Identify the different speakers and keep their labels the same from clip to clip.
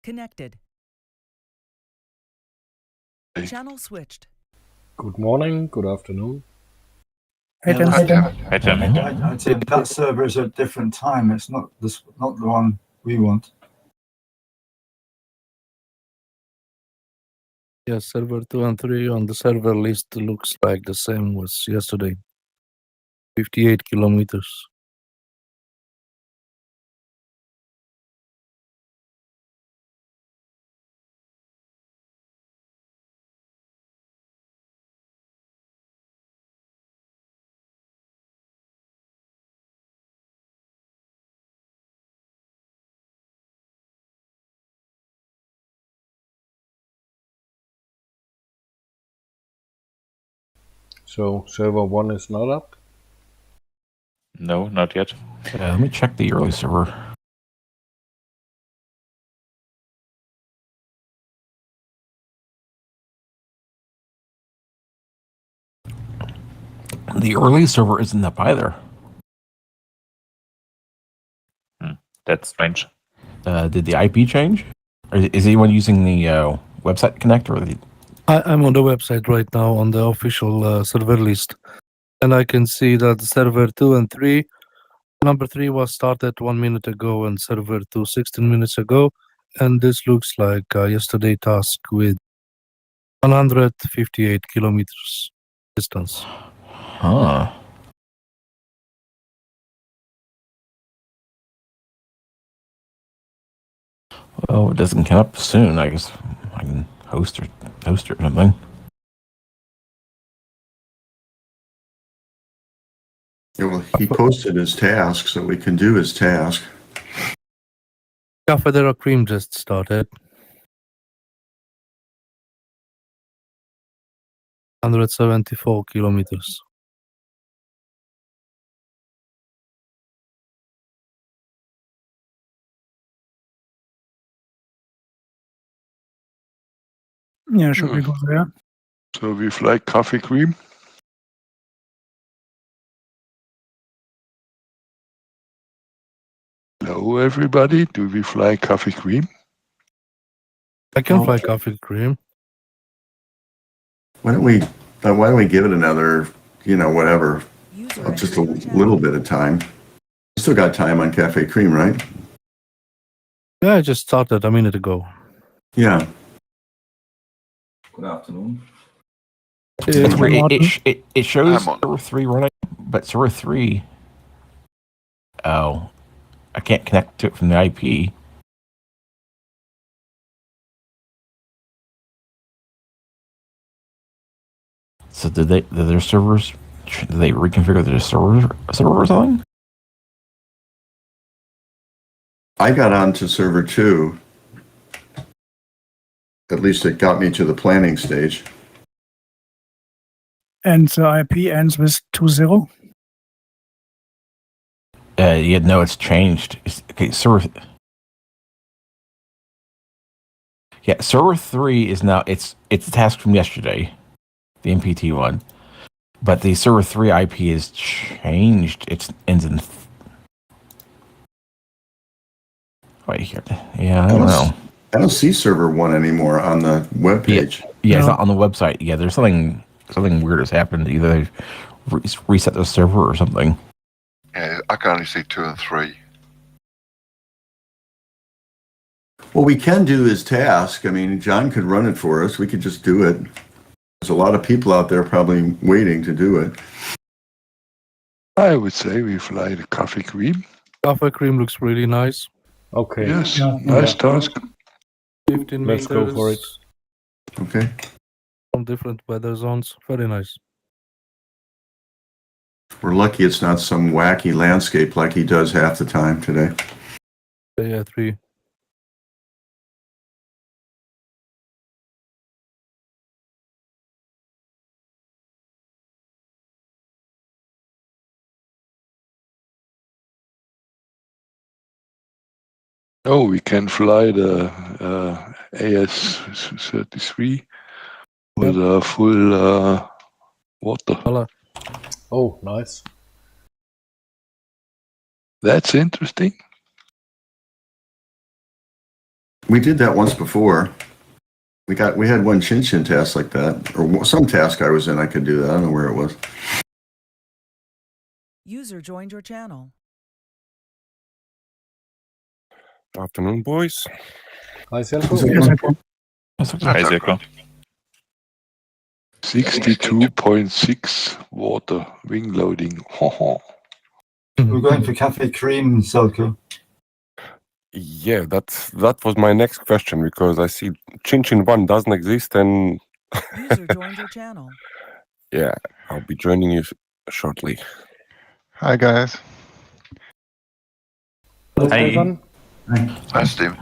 Speaker 1: Connected. Channel switched.
Speaker 2: Good morning, good afternoon.
Speaker 3: Hey, Tim.
Speaker 4: Hey, Tim.
Speaker 3: I think that server is a different time. It's not this, not the one we want.
Speaker 5: Yes, server 2 and 3 on the server list looks like the same was yesterday. 58 kilometers.
Speaker 2: So server 1 is not up?
Speaker 4: No, not yet.
Speaker 6: Let me check the early server. The early server isn't up either.
Speaker 4: That's strange.
Speaker 6: Did the IP change? Or is anyone using the website connector? Or
Speaker 5: I'm on the website right now on the official server list. And I can see that server 2 and 3, number 3 was started 1 minute ago and server 2 16 minutes ago. And this looks like yesterday task with 158 kilometers distance.
Speaker 6: Huh. Well, it doesn't come up soon. I guess I can host it or something.
Speaker 7: Yeah, well, he posted his task, so we can do his task.
Speaker 5: Cafedera Cream just started. 174 kilometers.
Speaker 8: Yeah, should we go there?
Speaker 9: So we fly coffee cream. Hello, everybody. Do we fly coffee cream?
Speaker 5: I can fly coffee cream.
Speaker 7: Why don't we give it another, whatever, just a little bit of time. Still got time on Cafe Cream, right?
Speaker 5: Yeah, I just started a minute ago.
Speaker 7: Yeah.
Speaker 3: Good afternoon.
Speaker 6: It shows
Speaker 9: I'm on.
Speaker 6: server 3 running, but server 3... Oh, I can't connect to it from the IP. So did they reconfigure their server or something?
Speaker 7: I got onto server 2. At least it got me to the planning stage.
Speaker 8: And the IP ends with 20?
Speaker 6: Yeah, no, it's changed. Server 3 is now it's a task from yesterday, the MPT one, but the server 3 IP is changed. It ends in right here. Yeah, I don't know.
Speaker 7: I don't see server 1 anymore on the webpage.
Speaker 6: Yeah, it's not on the website. Yeah, there's something weird has happened. Either they've reset the server or something.
Speaker 9: Yeah, I can only see 2 and 3.
Speaker 7: Well, we can do his task. I mean, John could run it for us. We could just do it. There's a lot of people out there probably waiting to do it.
Speaker 9: I would say we fly the coffee cream.
Speaker 5: Coffee cream looks really nice.
Speaker 2: Okay,
Speaker 9: Yes,
Speaker 8: Yeah.
Speaker 9: nice task.
Speaker 5: 15
Speaker 2: let's go for it.
Speaker 5: meters
Speaker 7: Okay.
Speaker 5: from different weather zones. Very nice.
Speaker 7: We're lucky it's not some wacky landscape like he does half the time today.
Speaker 5: Yeah, 3.
Speaker 9: Oh, we can fly the AS-33 with a full water.
Speaker 5: Voila.
Speaker 2: Oh, nice.
Speaker 9: That's interesting.
Speaker 7: We did that once before. We had one Tchin Tchin task like that, or some task I was in. I could do that. I don't know where it was.
Speaker 1: User joined your channel.
Speaker 9: Afternoon, boys.
Speaker 2: Hi, Selko.
Speaker 4: Hi, Zirko.
Speaker 9: 62.6 water wing loading.
Speaker 3: We're going for cafe cream, Selko.
Speaker 10: Yeah, that was my next question, because I see Tchin Tchin 1 doesn't exist, and
Speaker 1: User joined your channel.
Speaker 10: yeah, I'll be joining you shortly.
Speaker 9: Hi, guys.
Speaker 2: Hello,
Speaker 4: Hi.
Speaker 2: Stefan.
Speaker 9: Hi, Steve.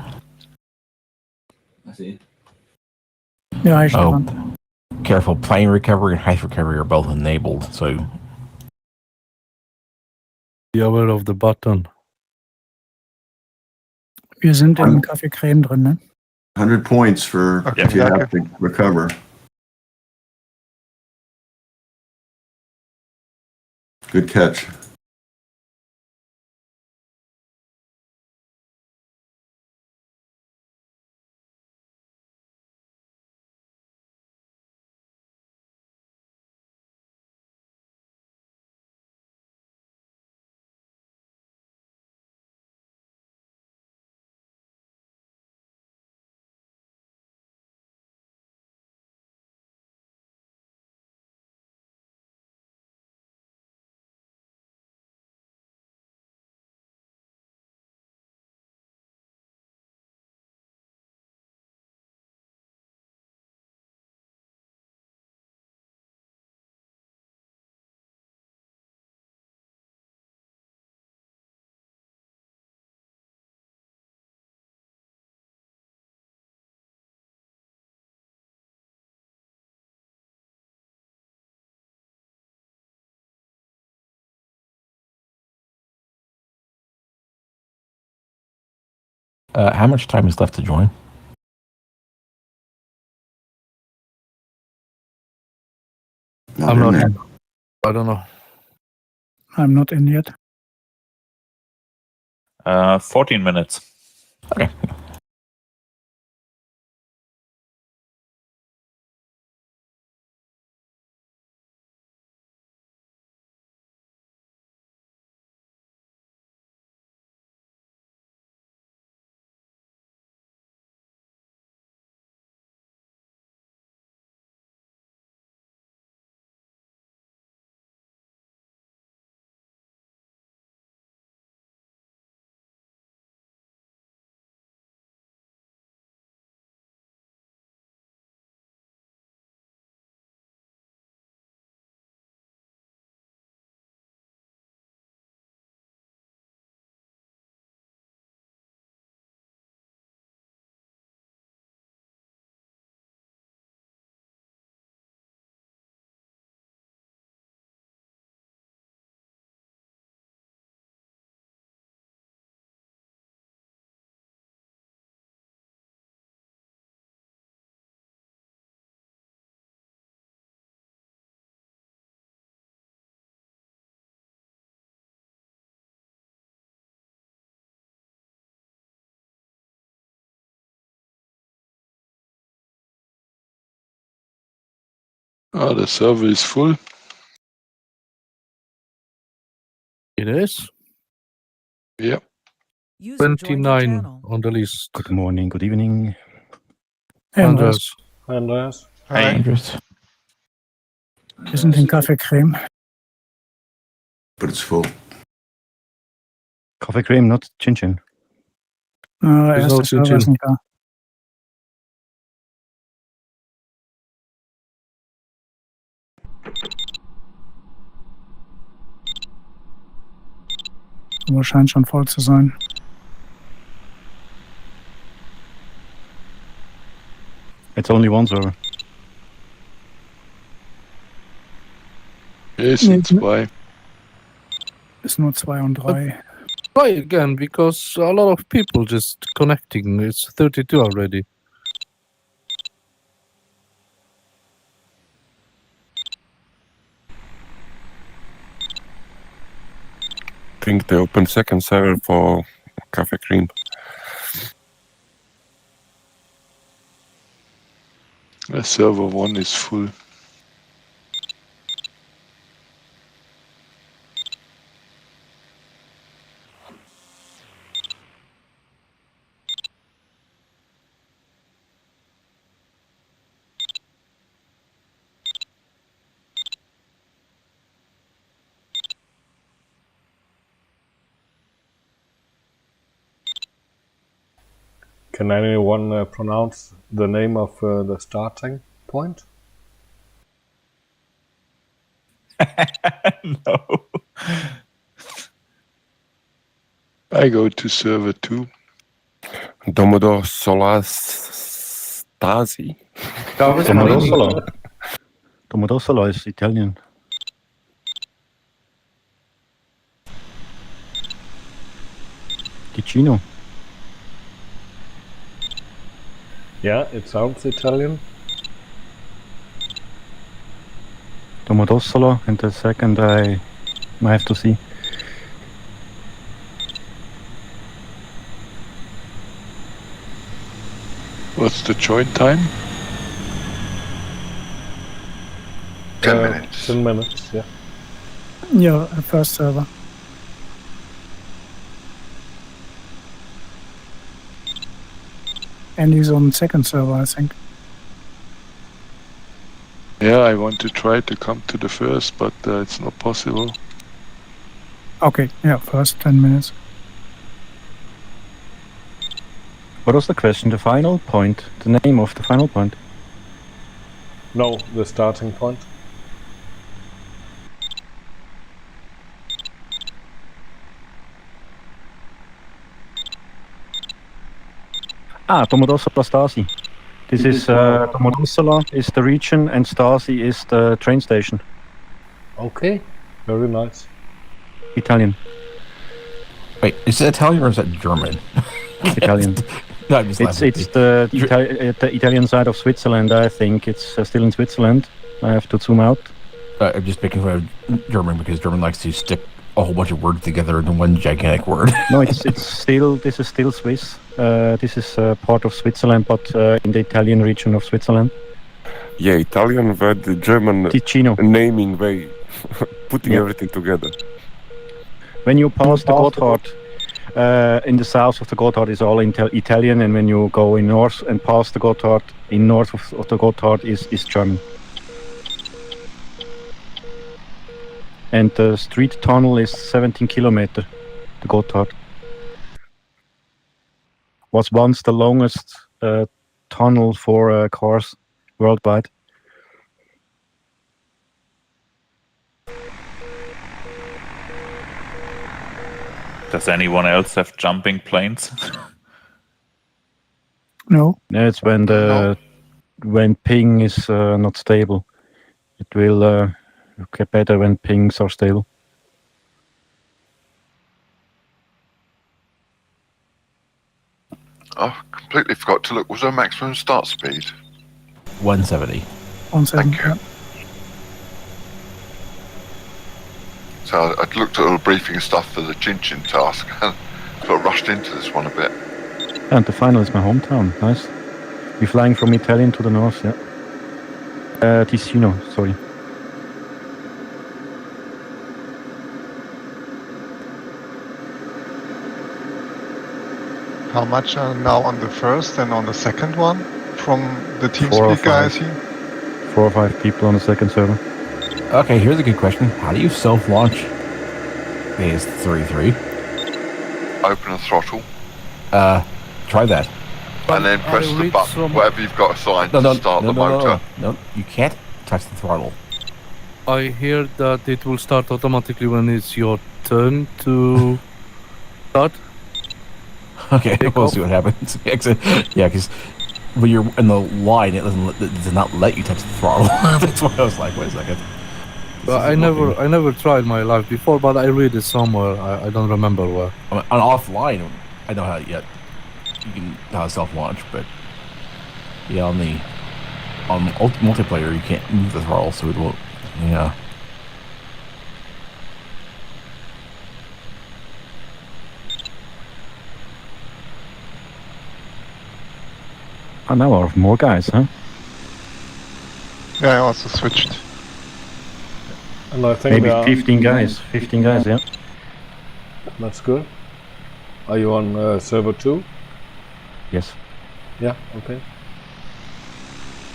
Speaker 8: Ja, hi,
Speaker 6: Oh,
Speaker 8: Stefan.
Speaker 6: careful. Plane recovery and height recovery are both enabled. So
Speaker 5: Be aware of the button.
Speaker 8: Wir sind im Kaffee Creme drin, ne?
Speaker 7: 100 points for
Speaker 9: Okay,
Speaker 7: if you
Speaker 9: danke.
Speaker 7: have to recover. Good catch.
Speaker 6: how much time is left to join?
Speaker 7: Not
Speaker 5: I'm
Speaker 7: in
Speaker 5: not
Speaker 7: there.
Speaker 5: in. I don't know.
Speaker 8: I'm not in yet.
Speaker 4: 14 minutes.
Speaker 6: Okay.
Speaker 9: The server is full.
Speaker 5: It is
Speaker 9: Yep.
Speaker 1: User joined your
Speaker 5: 29
Speaker 1: channel.
Speaker 5: on the list.
Speaker 11: Good morning, good evening.
Speaker 8: Hey,
Speaker 5: Andreas.
Speaker 2: Hi, Andreas.
Speaker 4: Hi.
Speaker 6: Andrews.
Speaker 8: wir sind in Kaffee Creme.
Speaker 7: But it's full.
Speaker 11: Coffee cream, not Tchin Tchin.
Speaker 5: There's no
Speaker 8: Erster Server
Speaker 5: Tchin
Speaker 8: ist nicht da. Aber scheint schon voll zu sein.
Speaker 11: It's only one server.
Speaker 9: Es sind zwei.
Speaker 8: Ist nur 2 und 3.
Speaker 5: Try again, because a lot of people just connecting. It's 32 already.
Speaker 10: I think they opened second server for Cafe Cream.
Speaker 9: Server 1 is full.
Speaker 2: Can anyone pronounce the name of the starting point?
Speaker 4: No.
Speaker 9: I go to server 2.
Speaker 10: Domodossola Stasi.
Speaker 11: Domodossola. Domodossola is Italian. Ticino.
Speaker 2: Yeah, it sounds Italian.
Speaker 11: Domodossola, and the second I have to see.
Speaker 9: What's the join time?
Speaker 10: 10 minutes.
Speaker 2: 10 minutes, yeah.
Speaker 8: Yeah, first server. And he's on second server, I think.
Speaker 9: Yeah, I want to try to come to the first, but it's not possible.
Speaker 8: Okay, yeah, first 10 minutes.
Speaker 11: What was the question? The final point? The name of the final point?
Speaker 2: No, the starting point.
Speaker 11: Domodossola Stasi. This is Domodossola is the region and Stasi is the train station.
Speaker 2: Okay, very nice.
Speaker 11: Italian.
Speaker 6: Wait, is it Italian or is that German?
Speaker 11: Italian.
Speaker 6: No, I'm just laughing.
Speaker 11: It's the Italian side of Switzerland. I think it's still in Switzerland. I have to zoom out.
Speaker 6: I'm just making fun of German because German likes to stick a whole bunch of words together into one gigantic word.
Speaker 11: No, this is still Swiss. This is part of Switzerland, but in the Italian region of Switzerland.
Speaker 10: Yeah, Italian, but the German
Speaker 11: Ticino.
Speaker 10: naming way, putting everything together.
Speaker 11: When you pass the Gotthard, in the south of the Gotthard is all Italian, and when you go in north and pass the Gotthard, in north of the Gotthard is German. And the street tunnel is 17 kilometers, the Gotthard. Was once the longest tunnel for cars worldwide.
Speaker 4: Does anyone else have jumping planes?
Speaker 8: No.
Speaker 11: Yeah, it's when ping is not stable. It will get better when pings are stable.
Speaker 10: I completely forgot to look. Was our maximum start speed?
Speaker 6: 170.
Speaker 8: On second.
Speaker 10: Thank you. So I looked at all the briefing and stuff for the Tchin Tchin task and sort of rushed into this one a bit.
Speaker 11: And the final is my hometown. Nice. We're flying from Italian to the north, yeah. Ticino, sorry.
Speaker 9: How much are now on the first and on the second one from the
Speaker 11: TeamSpeak
Speaker 9: TeamSpeak guys here?
Speaker 11: 4 or 5 people on the second server.
Speaker 6: Okay, here's a good question. How do you self-launch AS33?
Speaker 10: Open a throttle
Speaker 6: Try that.
Speaker 10: and then press the button, whatever you've got assigned to start the motor.
Speaker 6: No, you can't touch the throttle.
Speaker 5: I hear that it will start automatically when it's your turn to start.
Speaker 6: Okay, we'll see what happens. Yeah, because when you're in the line, it does not let you touch the throttle. That's why I was like, wait a second.
Speaker 5: But I never tried my life before, but I read it somewhere. I don't remember where.
Speaker 6: On offline, I know how you can self-launch, but yeah, on multiplayer you can't move the throttle, so it won't. Yeah.
Speaker 11: Oh, now I have more guys, huh?
Speaker 9: Yeah, I also switched.
Speaker 2: And I think
Speaker 11: Maybe
Speaker 2: there are-
Speaker 11: 15 guys. 15 guys, yeah.
Speaker 2: That's good. Are you on server 2?
Speaker 11: Yes.
Speaker 2: Yeah, okay.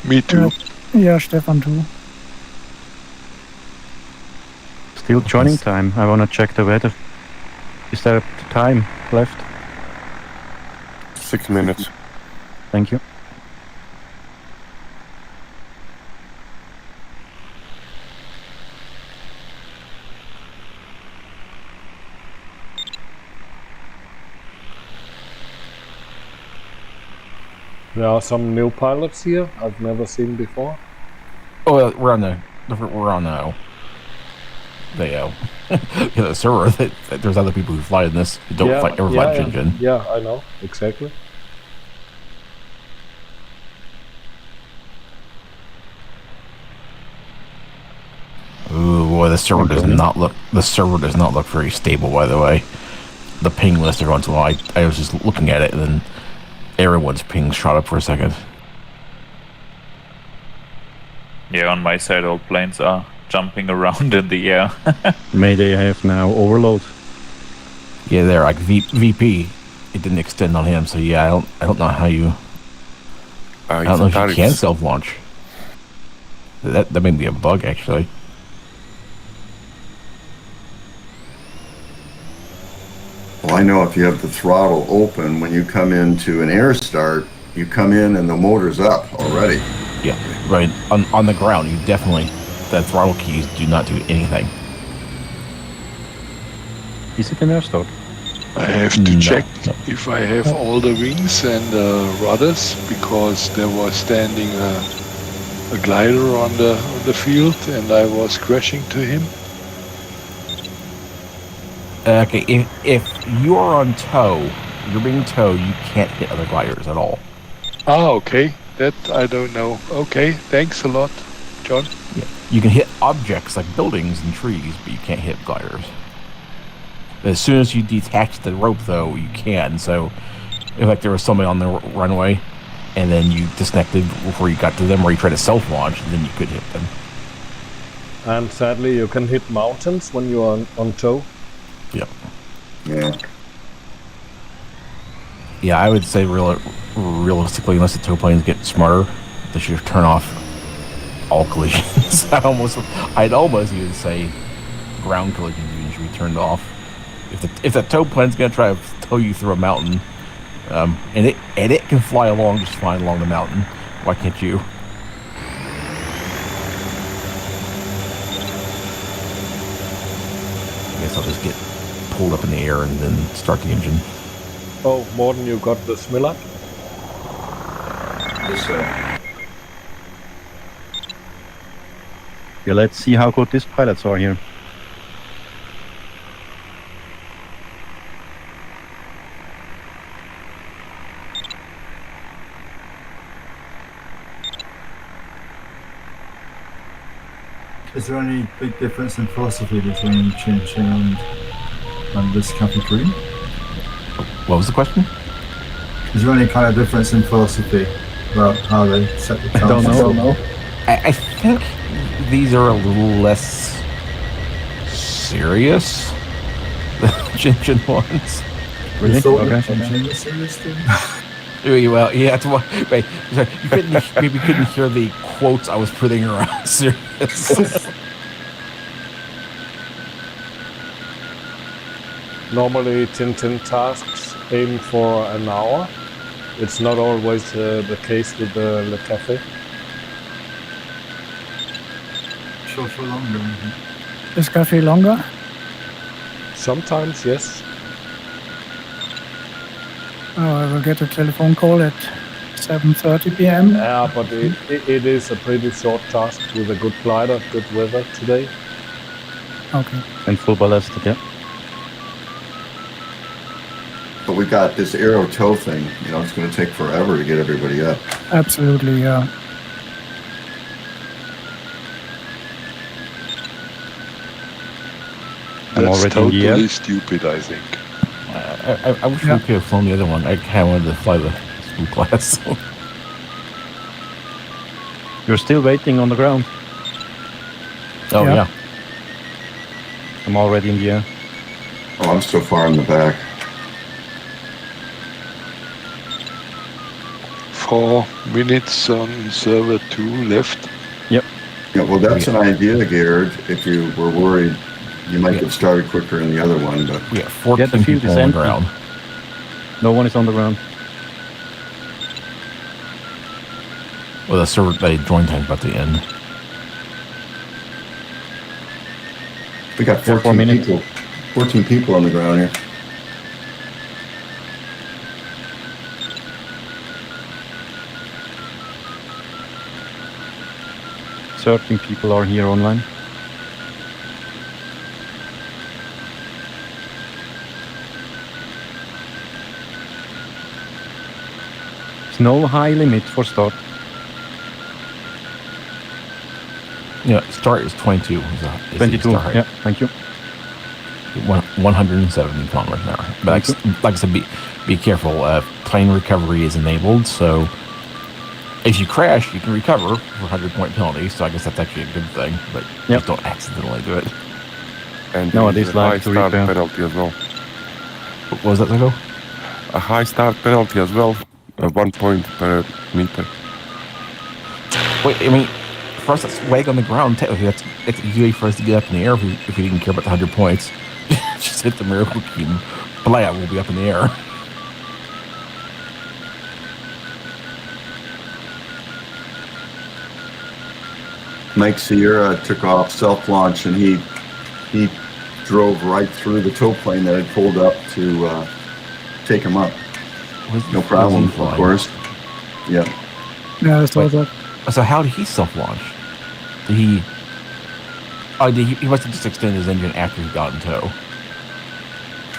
Speaker 9: Me too.
Speaker 8: Yeah, Stefan too.
Speaker 11: Still joining time. I want to check the weather. Is there time left?
Speaker 10: 6 minutes.
Speaker 11: Thank you.
Speaker 2: There are some new pilots here I've never seen before.
Speaker 6: Oh, well, we're on the the server. There's other people who fly in this who don't ever fly Tchin Tchin.
Speaker 2: Yeah, I know, exactly.
Speaker 6: Ooh, boy, the server does not look. The server does not look very stable. By the way, the ping list every once in a while. I was just looking at it, and then everyone's ping shot up for a second.
Speaker 4: Yeah, on my side, all planes are jumping around in the air.
Speaker 11: Maybe I have now overload.
Speaker 6: Yeah, they're like VP. It didn't extend on him, so yeah, I don't know how you. I don't know if you can self-launch. That may be a bug, actually.
Speaker 7: Well, I know if you have the throttle open, when you come into an air start, you come in and the motor's up already.
Speaker 6: Yeah, right. On the ground, you definitely, the throttle keys do not do anything.
Speaker 11: Is it an air start?
Speaker 9: I have to check if I have all the wings and rudders, because there was standing a glider on the field and I was crashing to him.
Speaker 6: Okay, if you are on tow, you're being towed, you can't hit other gliders at all.
Speaker 9: Ah, okay. That I don't know. Okay, thanks a lot, John.
Speaker 6: Yeah. You can hit objects like buildings and trees, but you can't hit gliders. As soon as you detach the rope, though, you can. So, if like there was somebody on the runway, and then you disconnected before you got to them, or you tried to self-launch, then you could hit them.
Speaker 2: And sadly, you can hit mountains when you are on tow.
Speaker 6: Yep.
Speaker 7: Yeah.
Speaker 6: Yeah, I would say realistically, unless the tow planes get smarter, they should turn off all collisions. I'd almost even say ground collisions even should be turned off. If the tow plane's gonna try to tow you through a mountain, and it can fly along just fine along the mountain, why can't you? I guess I'll just get pulled up in the air and then start the engine.
Speaker 2: Oh, Morten, you got the Smilak?
Speaker 7: Yes, sir.
Speaker 11: Yeah, let's see how good these pilots are here.
Speaker 3: Is there any big difference in philosophy between Tchin Tchin and this Cafe 3?
Speaker 6: What was the question?
Speaker 3: Is there any kind of difference in philosophy about how they set the
Speaker 11: I don't know.
Speaker 6: I think these are a little less serious than Tchin Tchin ones.
Speaker 11: Really?
Speaker 3: You thought
Speaker 11: Okay.
Speaker 3: Tchin Tchin was serious too?
Speaker 6: Well, yeah, wait, you couldn't hear the quotes I was putting around serious.
Speaker 2: Normally, Tchin Tchin tasks aim for an hour. It's not always the case with the Le Café.
Speaker 3: Shorter or longer?
Speaker 8: Is Cafe longer?
Speaker 2: Sometimes, yes.
Speaker 8: Oh, I will get a telephone call at 7:30 p.m.
Speaker 2: Yeah, but it is a pretty short task with a good glider, good weather today.
Speaker 8: Okay.
Speaker 11: And full ballistic, yeah.
Speaker 7: But we got this aero tow thing. You know, it's going to take forever to get everybody up.
Speaker 8: Absolutely, yeah.
Speaker 11: I'm
Speaker 9: That's
Speaker 11: already in the air.
Speaker 9: totally stupid, I think.
Speaker 6: I wish we could have flown the other one. I kind of wanted to fly the school class.
Speaker 11: You're still waiting on the ground.
Speaker 6: Oh,
Speaker 8: Yeah.
Speaker 6: yeah.
Speaker 11: I'm already in the air.
Speaker 7: Oh, I'm so far in the back.
Speaker 9: 4 minutes on server 2 left.
Speaker 7: Yeah, well, that's an idea, Garrett. If you were worried, you might get started quicker in the other one, but
Speaker 6: We got 14
Speaker 11: Yeah, the field
Speaker 6: people
Speaker 11: is
Speaker 6: on the
Speaker 11: empty.
Speaker 6: ground.
Speaker 11: No one is on the ground.
Speaker 6: Well, the server they join time's about to end.
Speaker 7: we got
Speaker 11: 4
Speaker 7: 14
Speaker 11: minutes.
Speaker 7: people. 14 people on the ground here.
Speaker 11: Certain people are here online. There's no high limit for start.
Speaker 6: Yeah, start is 22. Is the
Speaker 11: 22.
Speaker 6: start height.
Speaker 11: Yeah, thank you.
Speaker 6: 170 kilometers an hour. But like I said, be careful. Plane recovery is enabled, so if you crash, you can recover for 100-point penalty. So I guess that's actually a good thing. But just don't accidentally do it.
Speaker 10: And
Speaker 11: No,
Speaker 10: there
Speaker 11: it
Speaker 10: is
Speaker 11: is
Speaker 10: a high
Speaker 11: like to
Speaker 10: start
Speaker 11: repair.
Speaker 10: penalty as well.
Speaker 6: What was that, Zago?
Speaker 10: A high start penalty as well. 1 point per meter.
Speaker 6: Wait, I mean, for us, that's lag on the ground. Technically, it's easy for us to get up in the air if we didn't care about the 100 points. Just hit the miracle key and blah, we'll be up in the air.
Speaker 7: Mike Sierra took off self-launch, and he drove right through the tow plane that had pulled up to take him up. No problem, of course. Yeah.
Speaker 8: Yeah, I saw that.
Speaker 6: So how did he self-launch? Did he... Oh, he must have just extended his engine after he got in tow.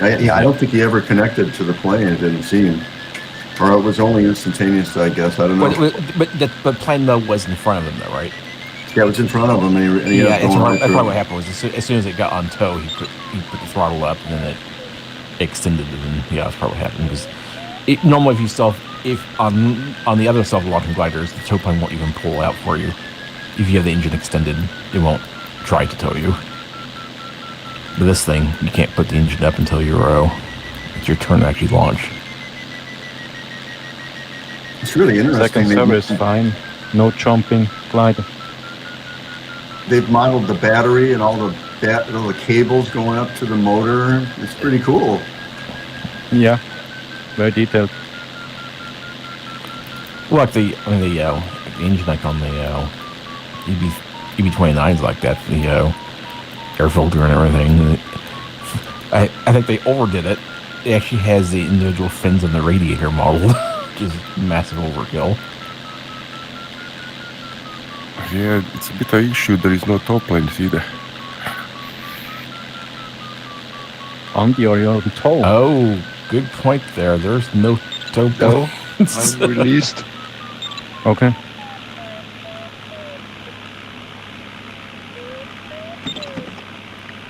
Speaker 7: I don't think he ever connected to the plane. It didn't seem. Or it was only instantaneous, I guess. I don't know.
Speaker 6: But the plane, though, was in front of him, though, right?
Speaker 7: Yeah, it was in front of him. And he
Speaker 6: Yeah,
Speaker 7: that's
Speaker 6: probably what happened was as soon as it got on tow, he put the throttle up, and then it extended it, and yeah, that's probably what happened. Because normally, if on the other self-launching gliders, the tow plane won't even pull out for you. If you have the engine extended, it won't try to tow you. But this thing, you can't put the engine up until it's your turn to actually launch.
Speaker 7: It's really interesting.
Speaker 11: Second server is fine. No jumping glider.
Speaker 7: They've modeled the battery and all the cables going up to the motor. It's pretty cool.
Speaker 11: Yeah, very detailed.
Speaker 6: Well, like the engine like on the EB29s like that, the air filter and everything. I think they overdid it. It actually has the individual fins on the radiator modeled, which is massive overkill.
Speaker 10: Yeah, it's a bit of issue. There is no tow planes either.
Speaker 11: Andy, are you on tow?
Speaker 6: Oh, good point there. There's no tow planes.
Speaker 9: I'm released.
Speaker 11: Okay.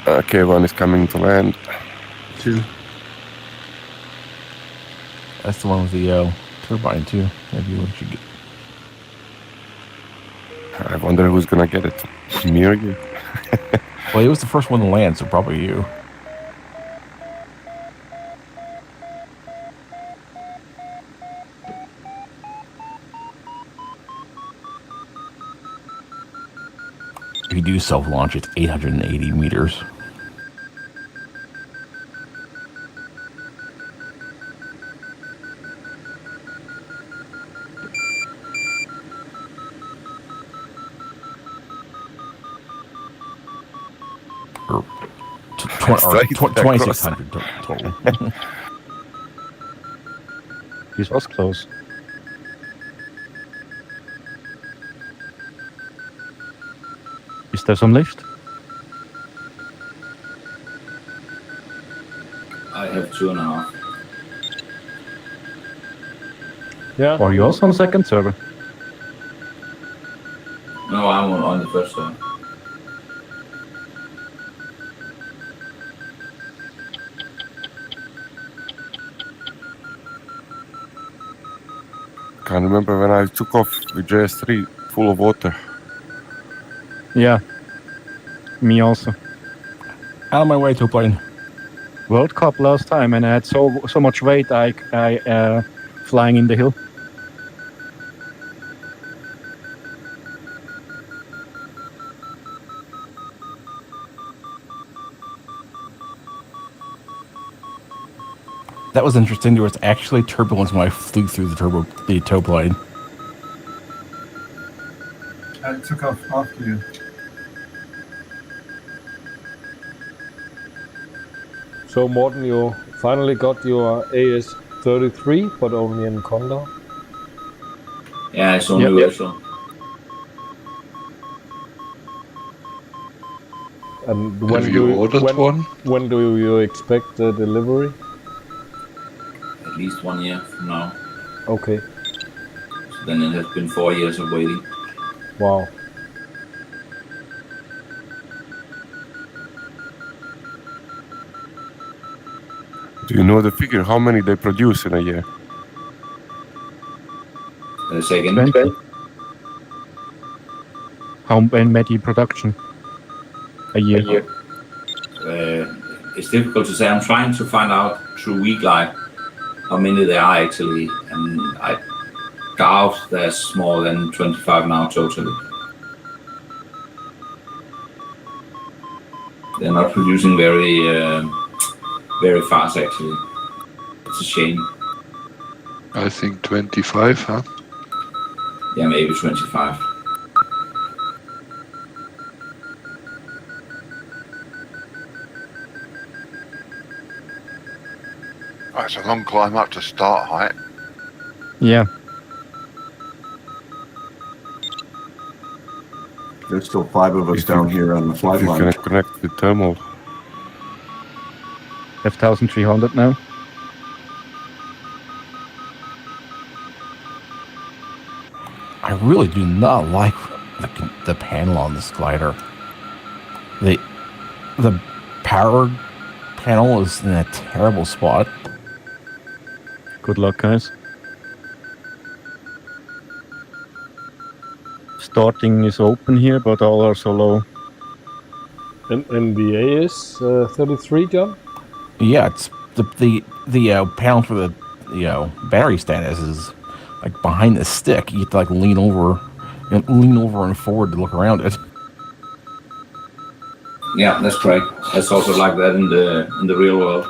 Speaker 10: Okay, one is coming to land.
Speaker 7: 2.
Speaker 6: That's the one with the turbine too. Maybe we should get.
Speaker 10: I wonder who's gonna get it. Me or you?
Speaker 6: Well, he was the first one to land, so probably you. If you do self-launch, it's 880 meters. Or 2,600 total.
Speaker 11: This was close. Is there some lift?
Speaker 12: I have 2.5.
Speaker 11: Yeah. Are you also on second server?
Speaker 12: No, I'm on the first one.
Speaker 10: Can't remember when I took off with JS3 full of water.
Speaker 11: Yeah. Me also.
Speaker 6: Out of my way, toe plane.
Speaker 11: World Cup last time, and I had so much weight. I flying in the hill.
Speaker 6: That was interesting. There was actually turbulence when I flew through the toe plane.
Speaker 3: I took off after you.
Speaker 2: So Morten, you finally got your AS-33, but only in Condor.
Speaker 12: Yeah, it's only virtual.
Speaker 2: And
Speaker 9: Have you ordered one?
Speaker 2: When do you expect the delivery?
Speaker 12: At least 1 year from now.
Speaker 2: Okay.
Speaker 12: So then it has been 4 years of waiting.
Speaker 2: Wow.
Speaker 10: Do you know the figure? How many they produce in a year?
Speaker 12: Say again.
Speaker 11: 20. How many production a year?
Speaker 12: It's difficult to say. I'm trying to find out through WeGlide how many there are actually, and I doubt there's more than 25 now totally. They're not producing very fast actually. It's a shame.
Speaker 9: I think 25, huh?
Speaker 12: Yeah, maybe 25.
Speaker 13: That's a long climb up to start height.
Speaker 11: Yeah.
Speaker 7: There's still 5 of us down here on the flight
Speaker 10: You
Speaker 7: line.
Speaker 10: can connect with thermal.
Speaker 11: F1300 now.
Speaker 6: I really do not like the panel on this glider. The power panel is in a terrible spot.
Speaker 11: Good luck, guys. Starting is open here, but all are so low.
Speaker 2: And the AS-33, John?
Speaker 6: Yeah, it's the panel for the battery status is like behind the stick. You have to like lean over and forward to look around it.
Speaker 12: Yeah, that's correct. That's also like that in the real world.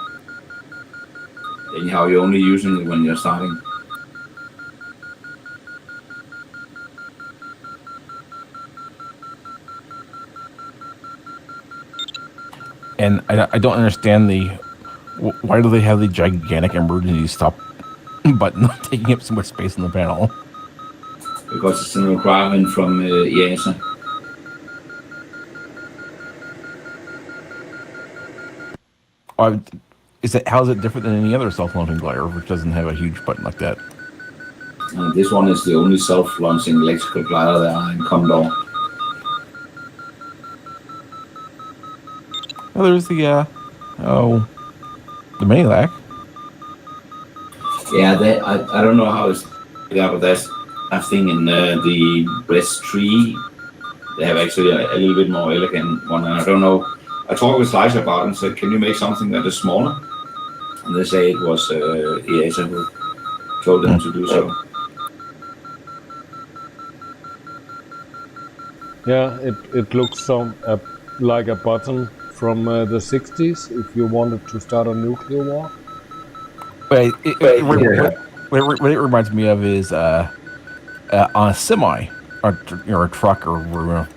Speaker 12: Anyhow, you're only using it when you're starting.
Speaker 6: And I don't understand why do they have the gigantic emergency stop button taking up so much space in the panel?
Speaker 12: Because it's a requirement from EASA.
Speaker 6: How is it different than any other self-launching glider, which doesn't have a huge button like that?
Speaker 12: This one is the only self-launching electrical glider there are in Condor.
Speaker 6: Oh, there's the Manilac.
Speaker 12: Yeah, I don't know how it's. Yeah, but there's I think in the Breast 3 they have actually a little bit more elegant one, and I don't know. I talked with Slice about it and said, can you make something that is smaller? And they say it was EASA who told them to do so.
Speaker 2: Yeah, it looks like a button from the 60s if you wanted to start a nuclear war.
Speaker 6: What it reminds me of is on a semi or a truck or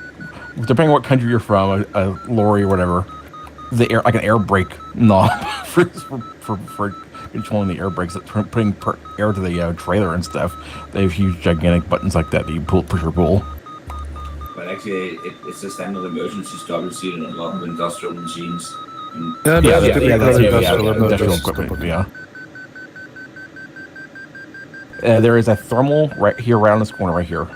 Speaker 6: depending on what country you're from, a lorry or whatever, like an air brake knob for controlling the air brakes, putting air to the trailer and stuff. They have huge, gigantic buttons like that you push or pull.
Speaker 12: But actually, it's a standard emergency stop you see in a lot of industrial machines.
Speaker 5: That's
Speaker 6: industrial equipment. Yeah. There is a thermal right here, around this corner, right here.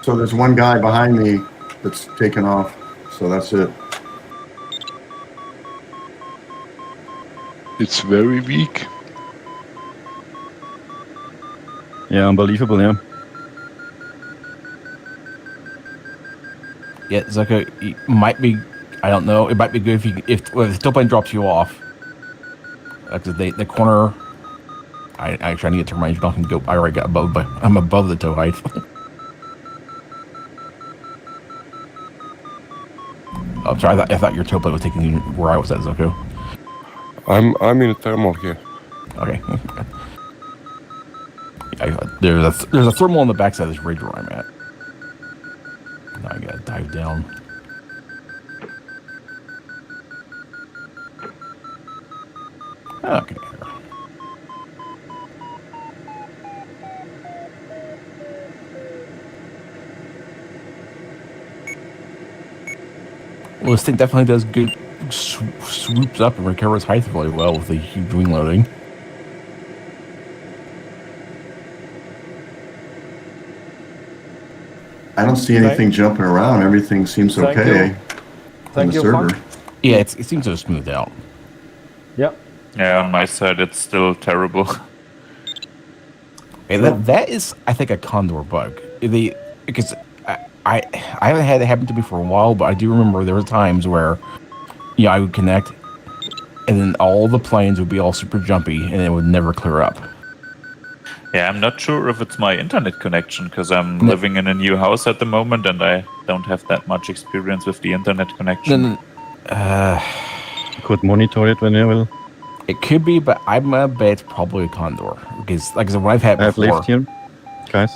Speaker 7: So there's one guy behind me that's taken off. So that's it.
Speaker 9: It's very weak.
Speaker 11: Yeah, unbelievable, yeah.
Speaker 6: Yeah, Zuko, it might be. I don't know. It might be good if the tow plane drops you off. Because the corner. I actually need to turn my engine off and go. I already got above, but I'm above the tow height. I'm sorry. I thought your tow plane was taking you where I was at, Zuko.
Speaker 10: I'm in a thermal here.
Speaker 6: Okay. There's a thermal on the backside of this ridge where I'm at. Now I gotta dive down. Okay. Well, this thing definitely does good. Swoops up and recovers height really well with the huge wing loading.
Speaker 7: I don't see anything jumping around. Everything seems okay on the server.
Speaker 6: Yeah, it seems to have smoothed out.
Speaker 2: Yep.
Speaker 4: Yeah, on my side, it's still terrible.
Speaker 6: Hey, that is, I think, a Condor bug. Because I haven't had it happen to me for a while, but I do remember there were times where, I would connect, and then all the planes would be all super jumpy, and it would never clear up.
Speaker 4: Yeah, I'm not sure if it's my internet connection, because I'm living in a new house at the moment, and I don't have that much experience with the internet connection.
Speaker 11: Could monitor it when you will.
Speaker 6: It could be, but I'm gonna bet it's probably a Condor. Because, like I said, what I've had before...
Speaker 11: I have lift here, guys.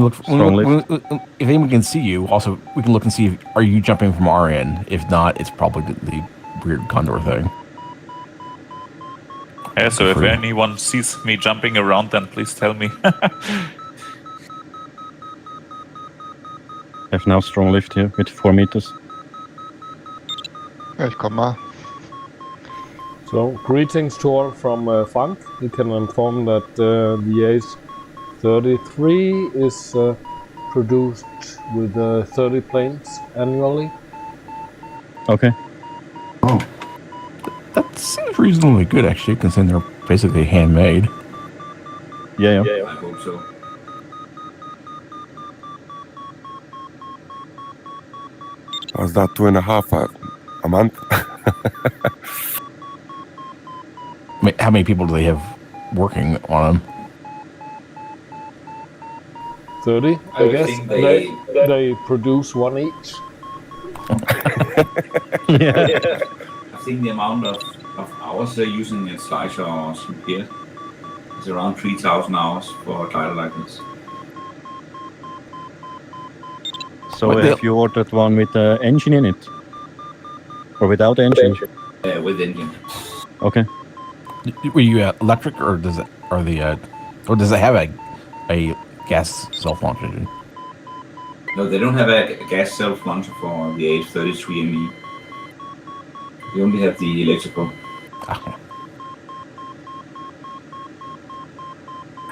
Speaker 6: If anyone can see you, also, we can look and see, are you jumping from our end? If not, it's probably the weird Condor thing.
Speaker 4: Yeah, so if anyone sees me jumping around, then please tell me.
Speaker 11: I have now strong lift here with 4 meters.
Speaker 13: Ja, ich komm mal.
Speaker 2: So, greetings to all from Frank. We can inform that the Ace 33 is produced with 30 planes annually.
Speaker 11: Okay.
Speaker 7: Oh.
Speaker 6: That seems reasonably good, actually, considering they're basically handmade.
Speaker 11: Yeah.
Speaker 12: I hope so.
Speaker 10: Was that 2.5 a month?
Speaker 6: How many people do they have working on them?
Speaker 2: 30, I guess. They produce one each.
Speaker 12: Yeah. I think the amount of hours they're using in Slicer or Spear is around 3,000 hours for a glider like this.
Speaker 11: So have you ordered one with the engine in it? Or without engine?
Speaker 12: With engine.
Speaker 11: Okay.
Speaker 6: Were you electric, or does it have a gas self-launch engine?
Speaker 12: No, they don't have a gas self-launcher for the H33ME. They only have the electrical.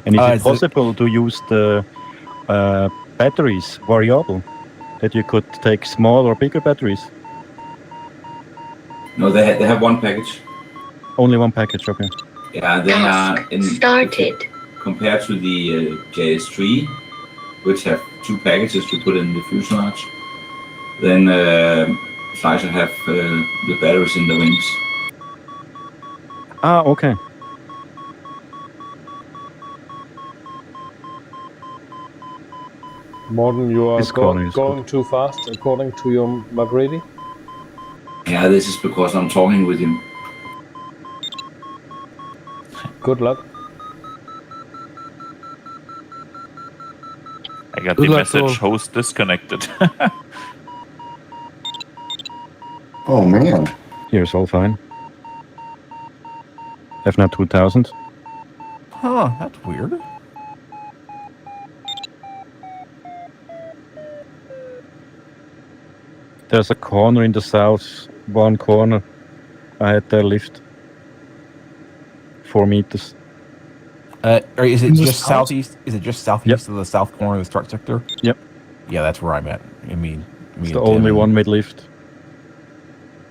Speaker 11: And is it possible to use the batteries variable? That you could take small or bigger batteries?
Speaker 12: No, they have one package.
Speaker 11: Only one package, okay.
Speaker 12: Yeah, then compared to the JS3, which have 2 packages to put in the fuselage, then Slicer have the batteries in the wings.
Speaker 11: Ah, okay.
Speaker 2: Morten, you are going too fast, according to your McGrady?
Speaker 12: Yeah, this is because I'm talking with him.
Speaker 2: Good luck.
Speaker 4: I got the message, host disconnected.
Speaker 7: Oh, man.
Speaker 11: Here's all fine. Have now 2,000.
Speaker 6: Huh, that's weird.
Speaker 11: There's a corner in the south, one corner. I had their lift. 4 meters.
Speaker 6: Or is it just southeast? Is it just southeast of the south corner of the start sector?
Speaker 11: Yep.
Speaker 6: Yeah, that's where I'm at. I mean
Speaker 11: it's the only one mid lift.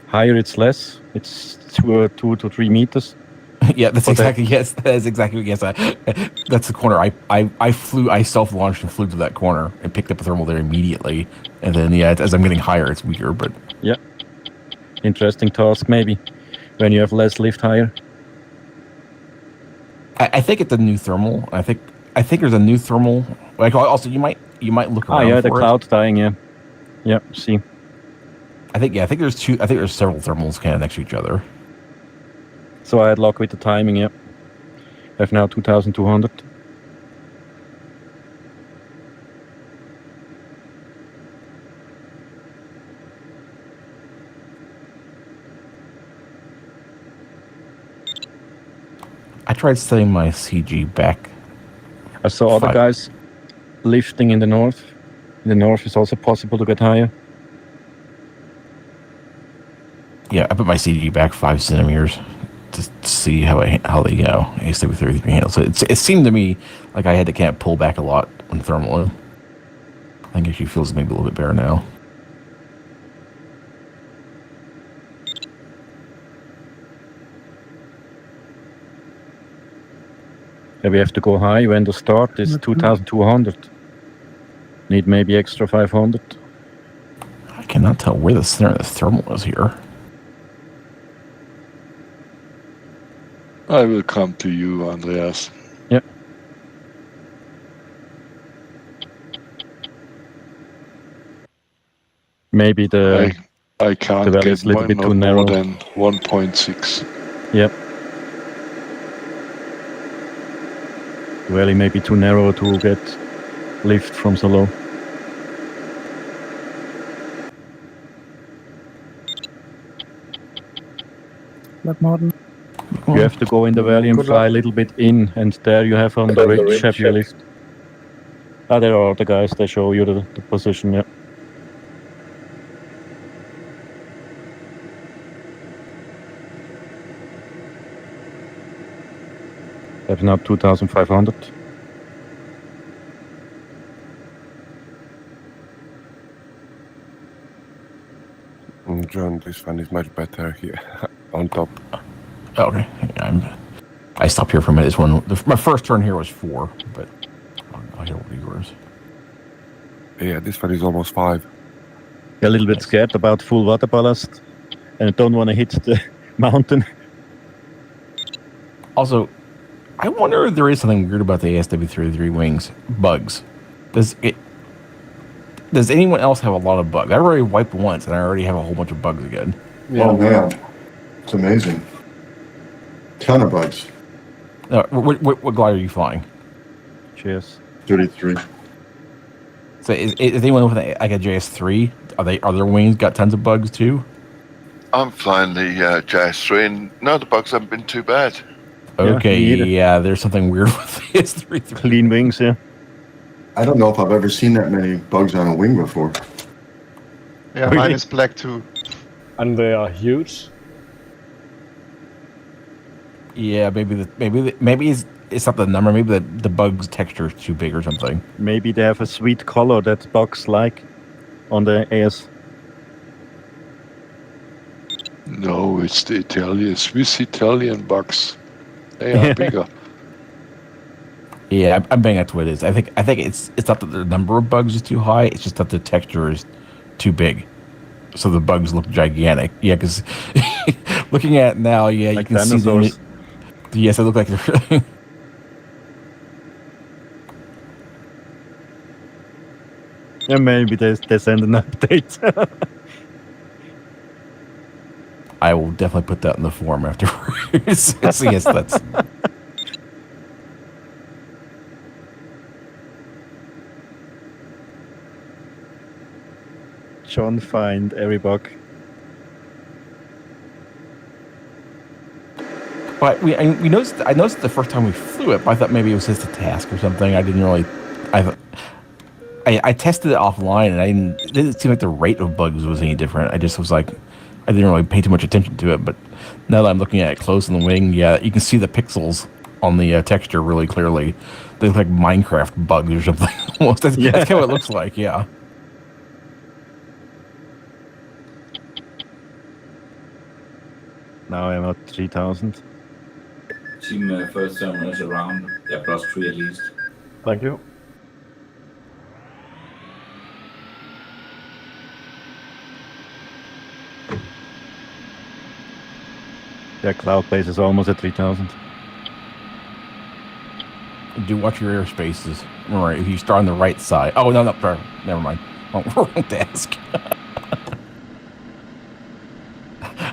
Speaker 11: Higher, it's less. It's 2 to 3 meters.
Speaker 6: Yeah, that's exactly yes. That's the corner. I self-launched and flew to that corner and picked up a thermal there immediately. And then as I'm getting higher, it's weaker. But
Speaker 11: yeah, interesting task maybe when you have less lift higher.
Speaker 6: I think it's a new thermal. I think there's a new thermal. Like also, you might look around.
Speaker 11: Oh yeah,
Speaker 6: for
Speaker 11: the cloud dying. Yeah. See. I think
Speaker 6: there's two. I think there's several thermals kind of next to each other.
Speaker 11: So I had luck with the timing. Yeah. I have now 2,200.
Speaker 6: I tried setting my CG back.
Speaker 11: I saw other guys lifting in the north. In the north, it's also possible to get higher.
Speaker 6: Yeah, I put my CG back 5 centimeters to see how they go. ASW33 handle. So it seemed to me like I had to kind of pull back a lot on thermal. I think it actually feels maybe a little bit better now.
Speaker 11: Yeah, we have to go high. When the start is 2,200. Need maybe extra 500.
Speaker 6: I cannot tell where the center of the thermal is here.
Speaker 9: I will come to you, Andreas.
Speaker 11: Yep. Maybe
Speaker 9: I can't
Speaker 11: the
Speaker 9: get
Speaker 11: a little bit too narrow.
Speaker 9: more than 1.6.
Speaker 11: Yep. The valley may be too narrow to get lift from so low.
Speaker 8: But Martin.
Speaker 11: You have to go in the valley and fly a little bit in, and there you have on the ridge heavy lift. Ah, there are the guys, they show you the position, yeah. That's now 2,500.
Speaker 10: John, this one is much better here on top.
Speaker 6: Okay, I stopped here for a minute. This one, my first turn here was 4, but I'll hear what yours.
Speaker 10: Yeah, this one is almost 5.
Speaker 11: A little bit scared about full water ballast, and I don't want to hit the mountain.
Speaker 6: Also, I wonder if there is something weird about the ASW33 wings bugs. Does anyone else have a lot of bugs? I already wiped once, and I already have a whole bunch of bugs again.
Speaker 7: Yeah. Oh man, it's amazing. Ton of bugs.
Speaker 6: What glider are you flying?
Speaker 11: Cheers.
Speaker 7: 33.
Speaker 6: So is anyone with like a JS3? Are their wings got tons of bugs too?
Speaker 13: I'm flying the JS3, and no, the bugs haven't been too bad.
Speaker 6: Okay, yeah, there's something weird with the S33.
Speaker 11: Clean wings, yeah.
Speaker 7: I don't know if I've ever seen that many bugs on a wing before.
Speaker 14: Yeah, mine is black too.
Speaker 2: And they are huge.
Speaker 6: Yeah, maybe it's not the number. Maybe the bug's texture is too big or something.
Speaker 11: Maybe they have a sweet color that bugs like on the AS.
Speaker 9: No, it's the Swiss Italian bugs. They are bigger.
Speaker 6: Yeah, I'm betting that's what it is. I think it's not that the number of bugs is too high. It's just that the texture is too big, so the bugs look gigantic. Yeah, because looking at it now, yeah, like you can dinosaurs. See them. Yes, they look like they're.
Speaker 11: Yeah, maybe they send an update.
Speaker 6: I will definitely put that in the forum afterwards. So yes, that's.
Speaker 11: John find every bug.
Speaker 6: But we noticed. I noticed the first time we flew it. But I thought maybe it was just a task or something. I didn't really. I tested it offline, and it didn't seem like the rate of bugs was any different. I just was like, I didn't really pay too much attention to it. But now that I'm looking at it close in the wing, yeah, you can see the pixels on the texture really clearly. They look like Minecraft bugs or something. Almost. That's kind of what it looks like. Yeah.
Speaker 11: Now I'm at 3,000.
Speaker 12: Team first terminal is around, yeah, +3 at least.
Speaker 2: Thank you.
Speaker 11: Yeah, cloud base is almost at 3,000.
Speaker 6: Do watch your airspaces. Remember, if you start on the right side. Oh, no, sorry. Never mind. Wrong desk.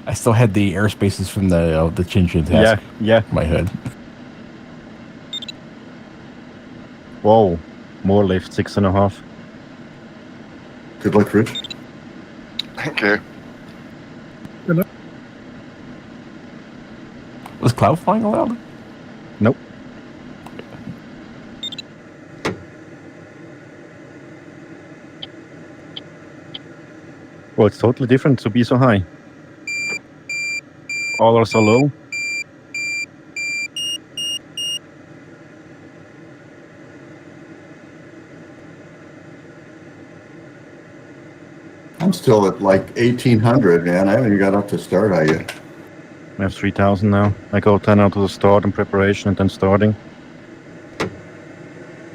Speaker 6: I still had the airspaces from the Tchin Tchin task.
Speaker 11: Yeah.
Speaker 6: In my head.
Speaker 11: Whoa. More lift, 6.5.
Speaker 7: Good luck, Rich.
Speaker 13: Thank you.
Speaker 6: Was cloud flying allowed?
Speaker 11: Nope. Well, it's totally different to be so high. All are so low.
Speaker 7: I'm still at like 1,800, man. I haven't even got up to start out yet.
Speaker 11: I have 3,000 now. I go 10 out to the start and preparation and then starting.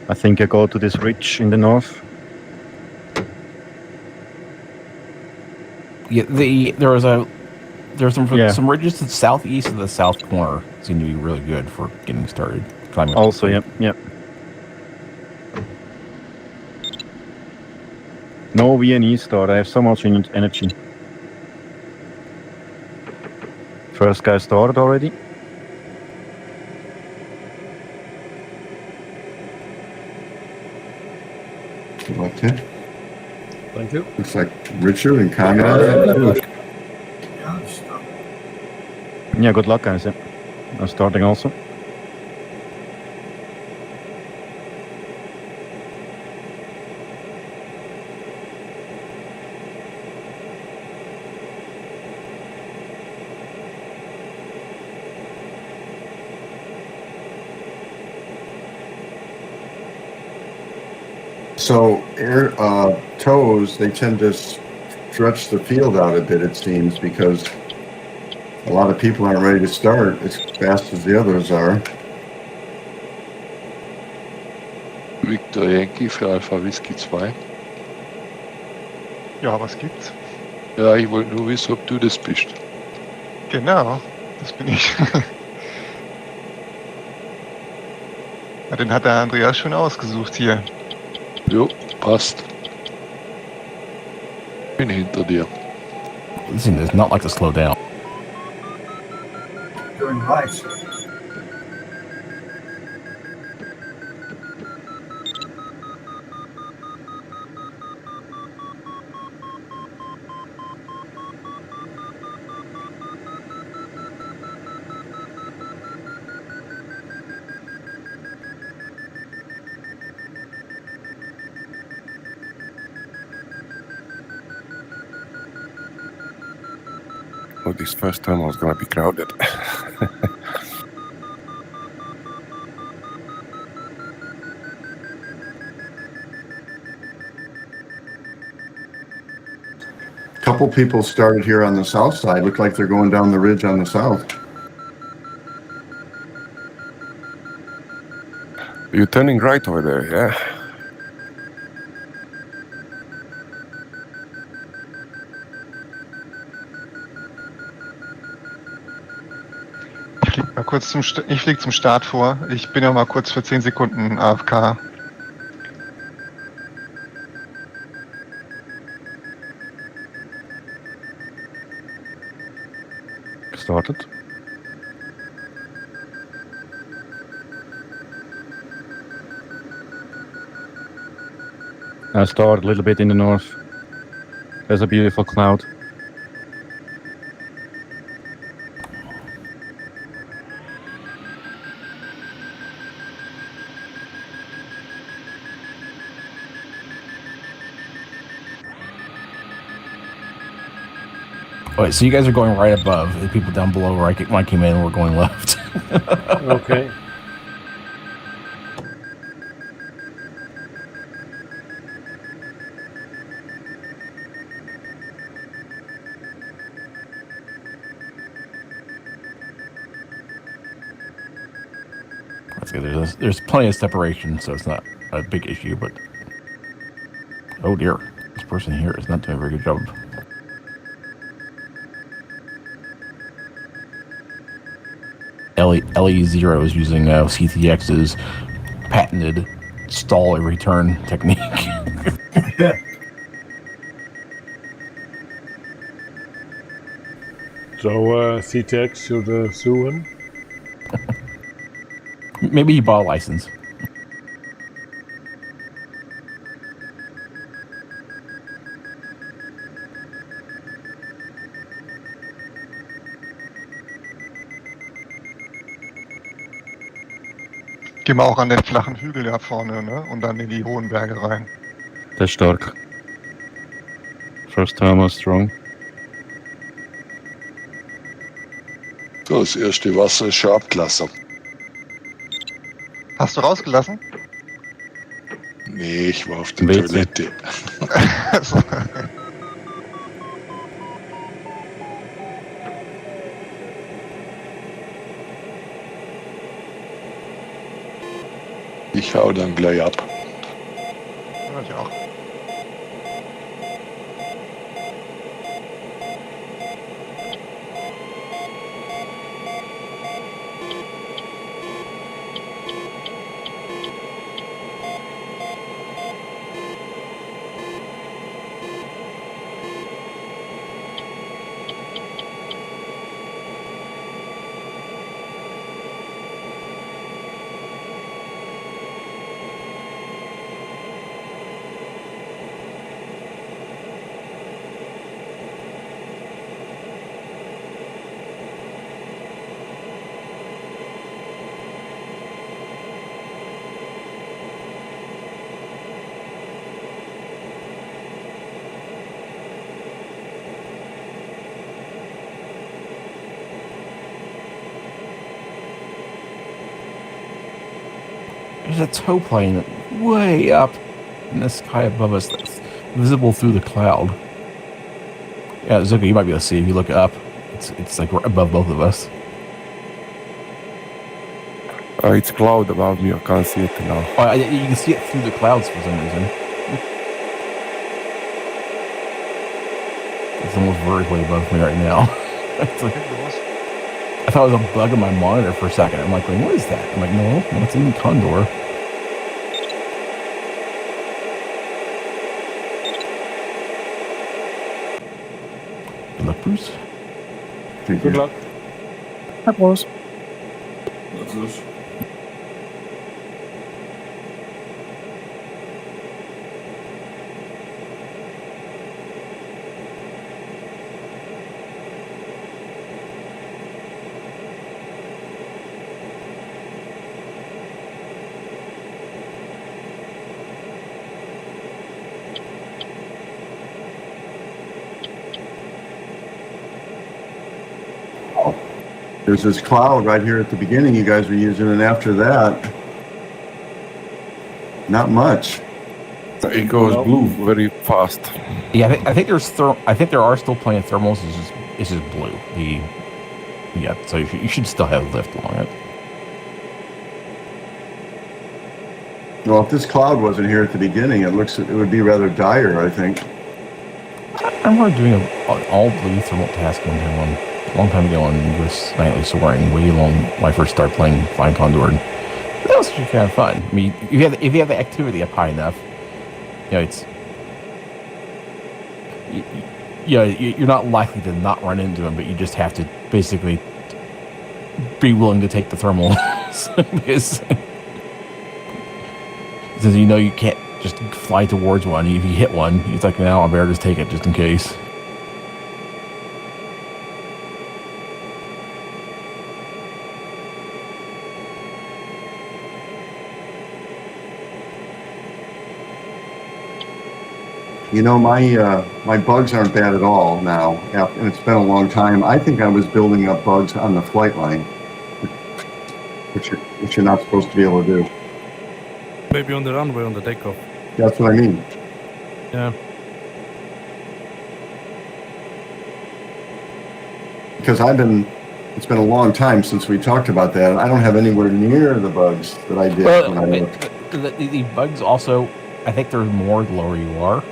Speaker 11: I think I go to this ridge in the north.
Speaker 6: Yeah, there's some ridges to the southeast of the south corner. Seem to be really good for getting started. Climbing up.
Speaker 11: Also, yep. No VNE start. I have so much energy. First guy started already.
Speaker 7: Good luck, Ted.
Speaker 2: Thank you.
Speaker 7: Looks like Richard and Conrad.
Speaker 11: Yeah, good luck, guys. I'm starting also.
Speaker 7: So air toes, they tend to stretch the field out a bit, it seems, because a lot of people aren't ready to start as fast as the others are.
Speaker 9: Victor Yankee für Alpha Whisky 2.
Speaker 14: Ja, was gibt's?
Speaker 9: Ja, ich wollte nur wissen, ob du das bist.
Speaker 14: Genau, das bin ich. Ja, den hat der Andreas schon ausgesucht hier.
Speaker 9: Jo, passt. Bin hinter dir.
Speaker 6: Listen, it's not like to slow down.
Speaker 3: Doing right.
Speaker 10: Oh, this first tunnel is going to be crowded.
Speaker 7: Couple people started here on the south side. Look like they're going down the ridge on the south.
Speaker 10: You're turning right over there, yeah?
Speaker 14: Ich fliege zum Start vor. Ich bin ja mal kurz für 10 Sekunden AFK.
Speaker 11: Started. I start a little bit in the north. There's a beautiful cloud.
Speaker 6: Alright, so you guys are going right above. The people down below where when I came in were going left.
Speaker 2: Okay.
Speaker 6: There's plenty of separation, so it's not a big issue. But oh dear, this person here is not doing a very good job. LE0 is using CTX's patented stall every turn technique.
Speaker 2: So CTX should sue him?
Speaker 6: Maybe he bought a license.
Speaker 14: Geh mal auch an den flachen Hügel da vorne, ne? Und dann in die hohen Berge rein.
Speaker 11: Das ist stark. First timer strong.
Speaker 9: So, das erste Wasser ist schon abgelassen.
Speaker 14: Hast du rausgelassen?
Speaker 9: Nee, ich war auf der
Speaker 11: WC.
Speaker 9: Toilette.
Speaker 14: So.
Speaker 9: Ich hau dann gleich ab.
Speaker 14: Ja, ich auch.
Speaker 6: There's a tow plane way up in the sky above us that's visible through the cloud. Yeah, Zuka, you might be able to see if you look up. It's like right above both of us.
Speaker 10: It's cloud above me. I can't see it now.
Speaker 6: Oh, you can see it through the clouds for some reason. It's almost vertically above me right now. It's like, I thought it was a bug in my monitor for a second. I'm like, what is that? I'm like, no, it's in Condor. Good luck, Bruce.
Speaker 2: Good luck.
Speaker 8: Hi, Bruce.
Speaker 7: There's this cloud right here at the beginning you guys were using, and after that, not much.
Speaker 10: It goes blue very fast.
Speaker 6: Yeah, I think there's I think there are still plenty of thermals. It's just blue. Yeah, so you should still have lift along it.
Speaker 7: Well, if this cloud wasn't here at the beginning, it would be rather dire, I think.
Speaker 6: I remember doing an all blue thermal task one time a long time ago on US Nightly Soaring, way long when I first started playing Flying Condor. And that was actually kind of fun. I mean, if you have the activity up high enough, you're not likely to not run into them, but you just have to basically be willing to take the thermal. Because you know you can't just fly towards one. If you hit one, it's like, now I better just take it just in case.
Speaker 7: You know, my bugs aren't bad at all now, and it's been a long time. I think I was building up bugs on the flight line, which you're not supposed to be able to do.
Speaker 5: Maybe on the runway, on the takeoff.
Speaker 7: That's what I mean.
Speaker 5: Yeah.
Speaker 7: Because I've been It's been a long time since we talked about that. I don't have anywhere near the bugs that I did when I looked.
Speaker 6: The bugs also, I think there's more the lower you are.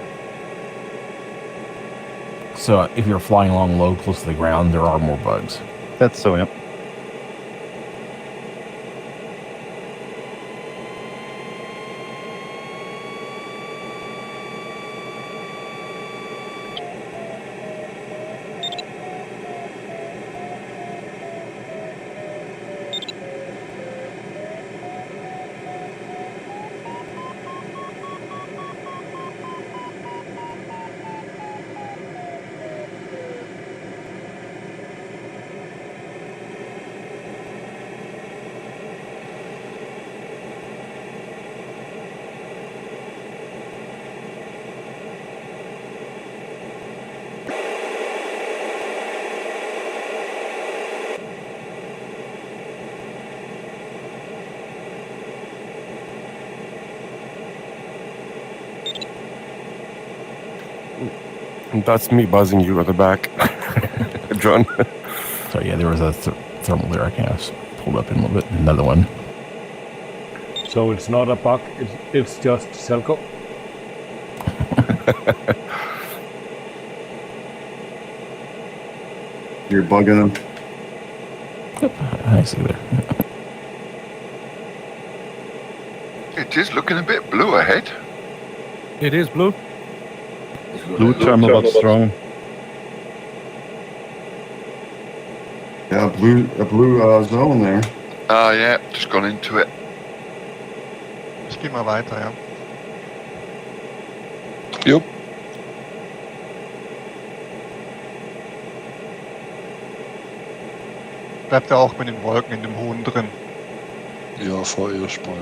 Speaker 6: So if you're flying along low, close to the ground, there are more bugs.
Speaker 11: That's so, yep.
Speaker 10: That's me buzzing you at the back, John.
Speaker 6: So yeah, there was a thermal there. I kind of pulled up in a little bit. Another one.
Speaker 2: So it's not a bug, it's just Selco.
Speaker 7: You're bugging them.
Speaker 6: I see there.
Speaker 13: It is looking a bit blue ahead.
Speaker 5: It is blue.
Speaker 11: Blue thermal but strong.
Speaker 7: Yeah, a blue zone there.
Speaker 13: Ah, yeah, just gone into it.
Speaker 14: Ich gehe mal weiter, ja.
Speaker 9: Jupp.
Speaker 14: Bleibt er auch mit den Wolken in dem Hohen drin?
Speaker 9: Ja, vorerst mal.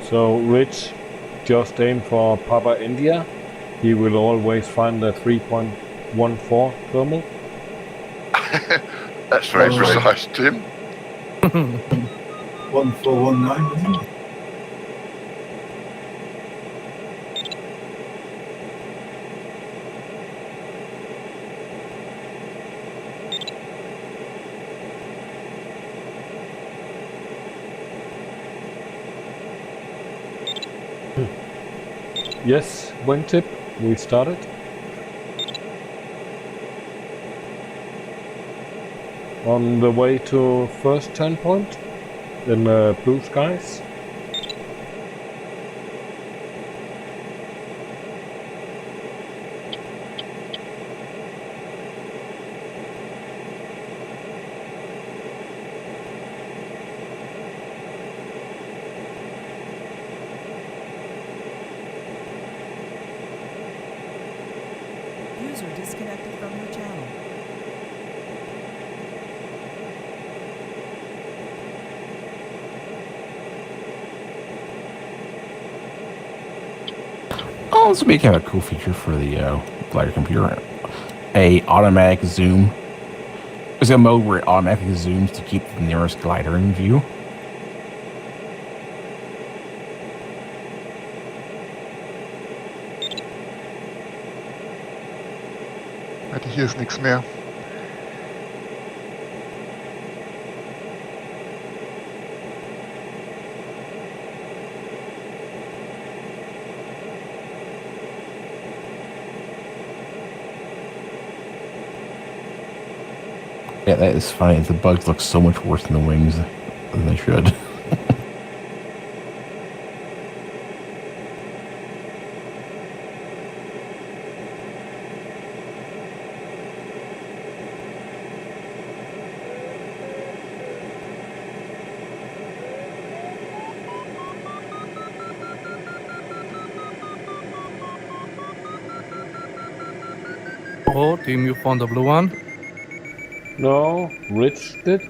Speaker 2: So Rich, just aim for Papa India. He will always find the 3.14 thermal.
Speaker 13: That's very precise, Tim.
Speaker 3: 1419, isn't it?
Speaker 2: Yes, wingtip, we started. On the way to first turn point in blue skies.
Speaker 1: User disconnected from your channel.
Speaker 6: Oh, this would be kind of a cool feature for the glider computer. A automatic zoom. There's a mode where it automatically zooms to keep the nearest glider in view.
Speaker 14: Hier ist nichts mehr.
Speaker 6: Yeah, that is funny. The bugs look so much worse in the wings than they should.
Speaker 5: Oh, team, you found the blue one?
Speaker 2: No, Rich did.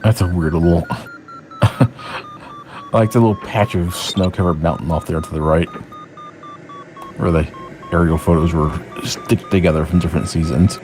Speaker 6: That's a weird little... I like the little patch of snow-covered mountain off there to the right, where the aerial photos were sticked together from different seasons.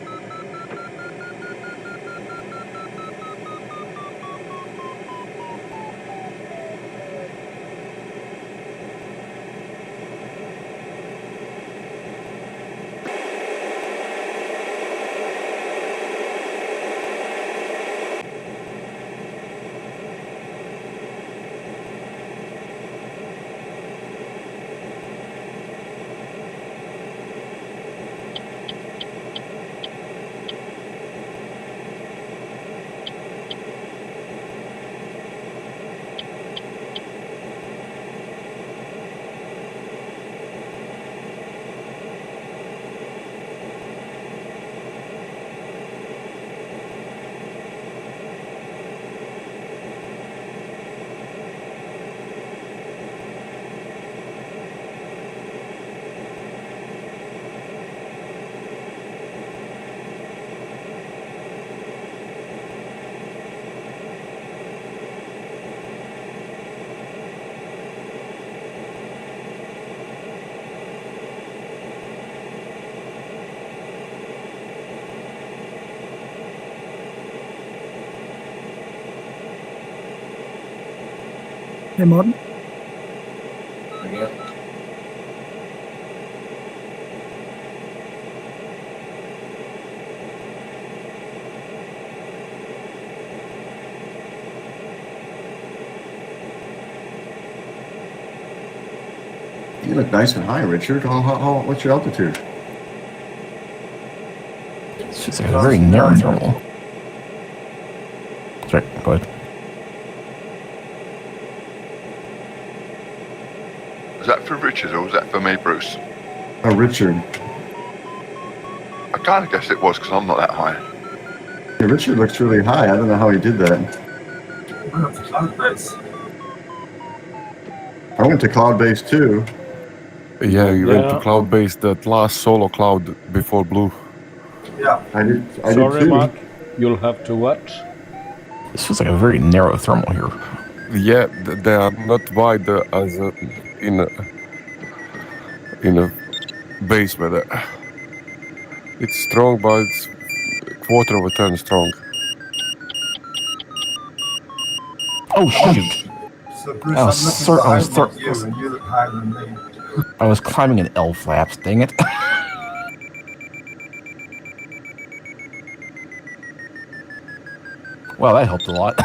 Speaker 8: Hey, Morten.
Speaker 12: Again.
Speaker 7: You look nice and high, Richard. What's your altitude?
Speaker 6: It's just like a very narrow thermal. Sorry, go ahead.
Speaker 13: Was that for Richard or was that for me, Bruce?
Speaker 7: Oh, Richard.
Speaker 13: I kind of guessed it was because I'm not that high.
Speaker 7: Yeah, Richard looks really high. I don't know how he did that. I went to cloud base too.
Speaker 10: Yeah, you went to cloud base, that last solo cloud before blue.
Speaker 7: Yeah, I did
Speaker 2: Sorry,
Speaker 7: too.
Speaker 2: Mark. You'll have to watch.
Speaker 6: This feels like a very narrow thermal here.
Speaker 10: Yeah, they are not wide as in a base weather. It's strong, but it's quarter of a turn strong.
Speaker 6: Oh shoot!
Speaker 3: So Bruce,
Speaker 6: I
Speaker 3: I'm
Speaker 6: was
Speaker 3: looking
Speaker 6: I was
Speaker 3: behind you, and you look higher than me.
Speaker 6: I was climbing an L flaps. Dang it! Well, that helped a lot.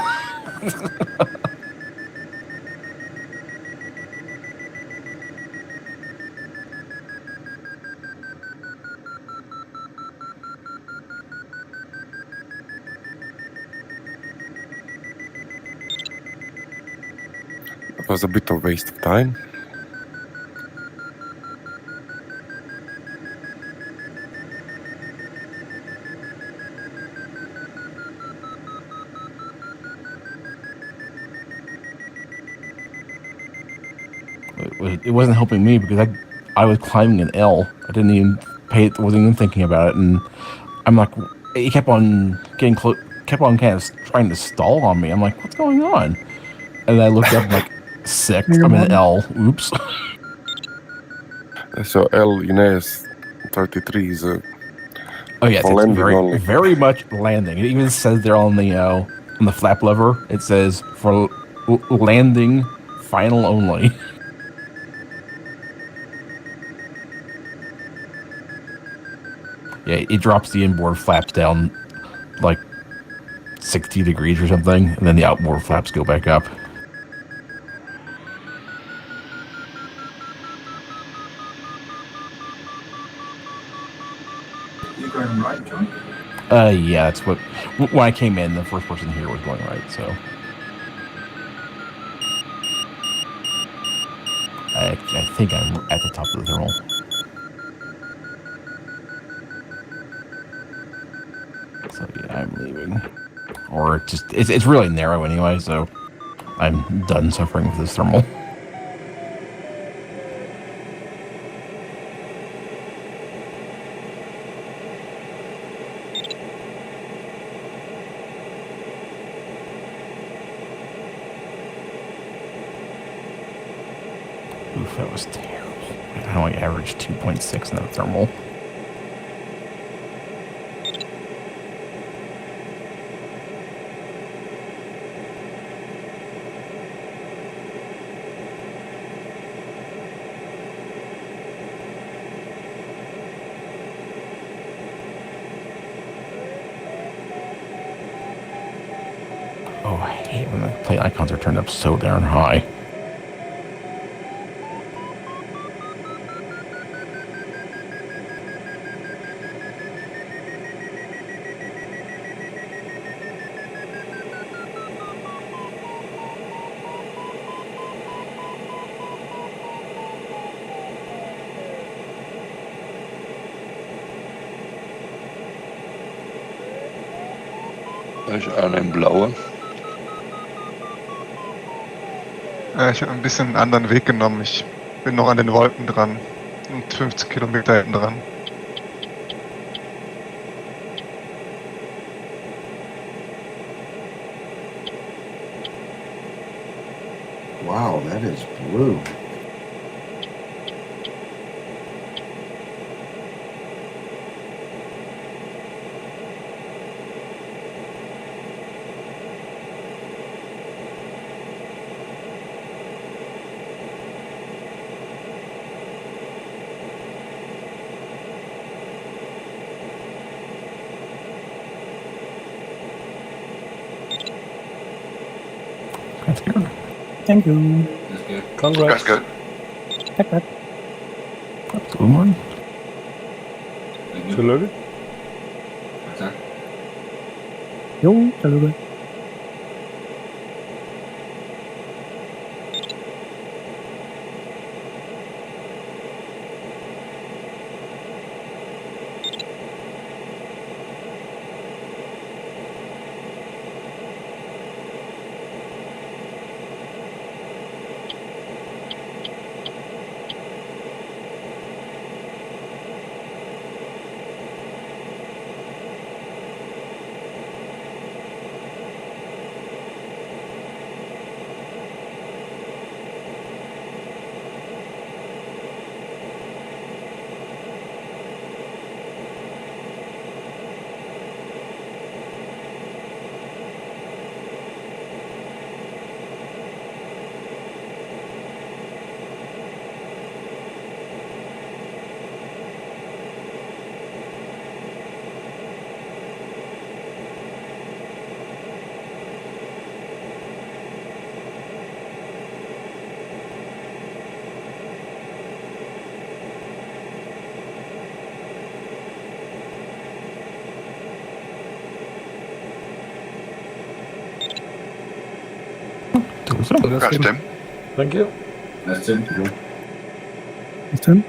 Speaker 10: It was a bit of waste of time.
Speaker 6: It wasn't helping me because I was climbing an L. I didn't even wasn't even thinking about it, and I'm like, he kept on getting close, kept on kind of trying to stall on me. I'm like, what's going on? And I looked up, I'm like, 6. I'm in L. Oops.
Speaker 10: So L Ines 33 is
Speaker 6: oh yes, it's very much landing. It even says there on the flap lever. It says for landing final only. Yeah, it drops the inboard flaps down like 60 degrees or something, and then the outboard flaps go back up.
Speaker 3: You're going right, John?
Speaker 6: Yeah, that's what... When I came in, the first person here was going right, so... I think I'm at the top of the thermal. So yeah, I'm leaving. Or it's really narrow anyway, so I'm done suffering with this thermal. that was terrible. I only averaged 2.6 in the thermal. Oh, I hate when the plate icons are turned up so darn high.
Speaker 9: Da ist einer im Blauen.
Speaker 14: Ich habe ein bisschen einen anderen Weg genommen. Ich bin noch an den Wolken dran. Und 15 Kilometer hinten dran.
Speaker 7: Wow, that is blue.
Speaker 6: That's good.
Speaker 8: Thank you.
Speaker 12: That's good.
Speaker 2: Congrats.
Speaker 13: That's good.
Speaker 8: Tak, tak.
Speaker 6: Good morning.
Speaker 12: Thank you.
Speaker 2: Tillykke.
Speaker 12: Tak.
Speaker 8: Jo, tillykke.
Speaker 13: Congrats, Tim.
Speaker 2: Thank you.
Speaker 12: That's Tim.
Speaker 8: It's Tim.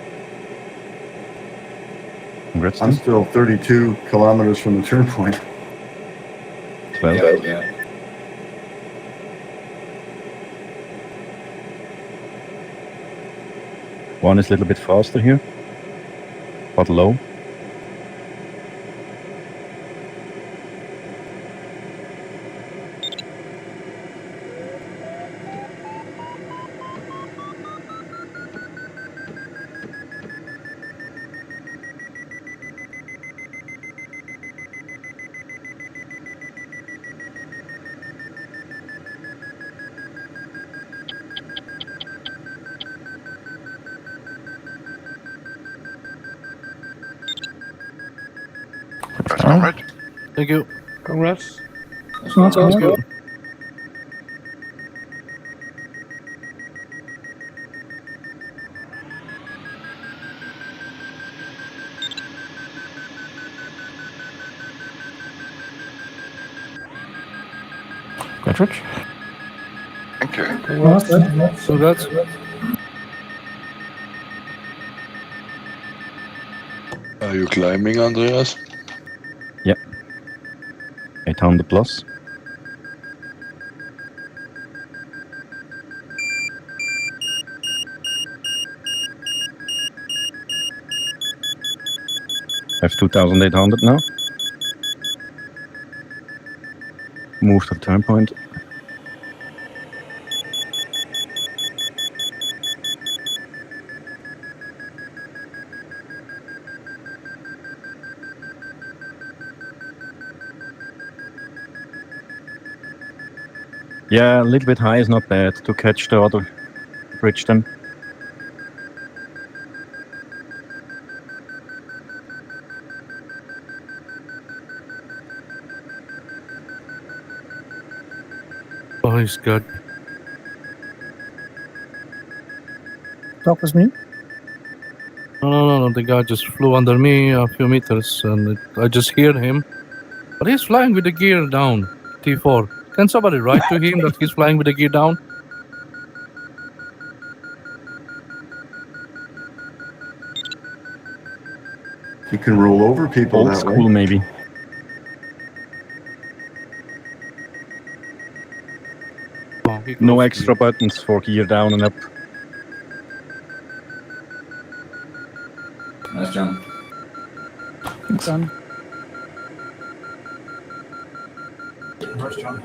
Speaker 10: Congrats,
Speaker 7: I'm
Speaker 10: Tim.
Speaker 7: still 32 kilometers from the turn point.
Speaker 10: 12.
Speaker 12: Yeah.
Speaker 11: One is a little bit faster here, but low.
Speaker 13: That's all right.
Speaker 5: Thank you.
Speaker 2: Congrats.
Speaker 8: That's
Speaker 5: Sounds
Speaker 8: good.
Speaker 5: good.
Speaker 6: Gretrich?
Speaker 13: Thank you.
Speaker 8: Congrats.
Speaker 5: Congrats.
Speaker 9: Are you climbing, Andreas?
Speaker 11: Yep. 800 plus. I have 2,800 now. Move to the turn point. Yeah, a little bit high is not bad to catch the other bridge then.
Speaker 5: Oh, he's good.
Speaker 8: Talk with me.
Speaker 5: No. The guy just flew under me a few meters, and I just hear him. But he's flying with the gear down. T4. Can somebody write to him that he's flying with the gear down?
Speaker 7: You can roll over people
Speaker 11: Old
Speaker 7: that
Speaker 11: school,
Speaker 7: way.
Speaker 11: maybe.
Speaker 5: Oh,
Speaker 11: No extra buttons for gear down and up.
Speaker 12: Nice, John.
Speaker 8: Done.
Speaker 3: Where's John?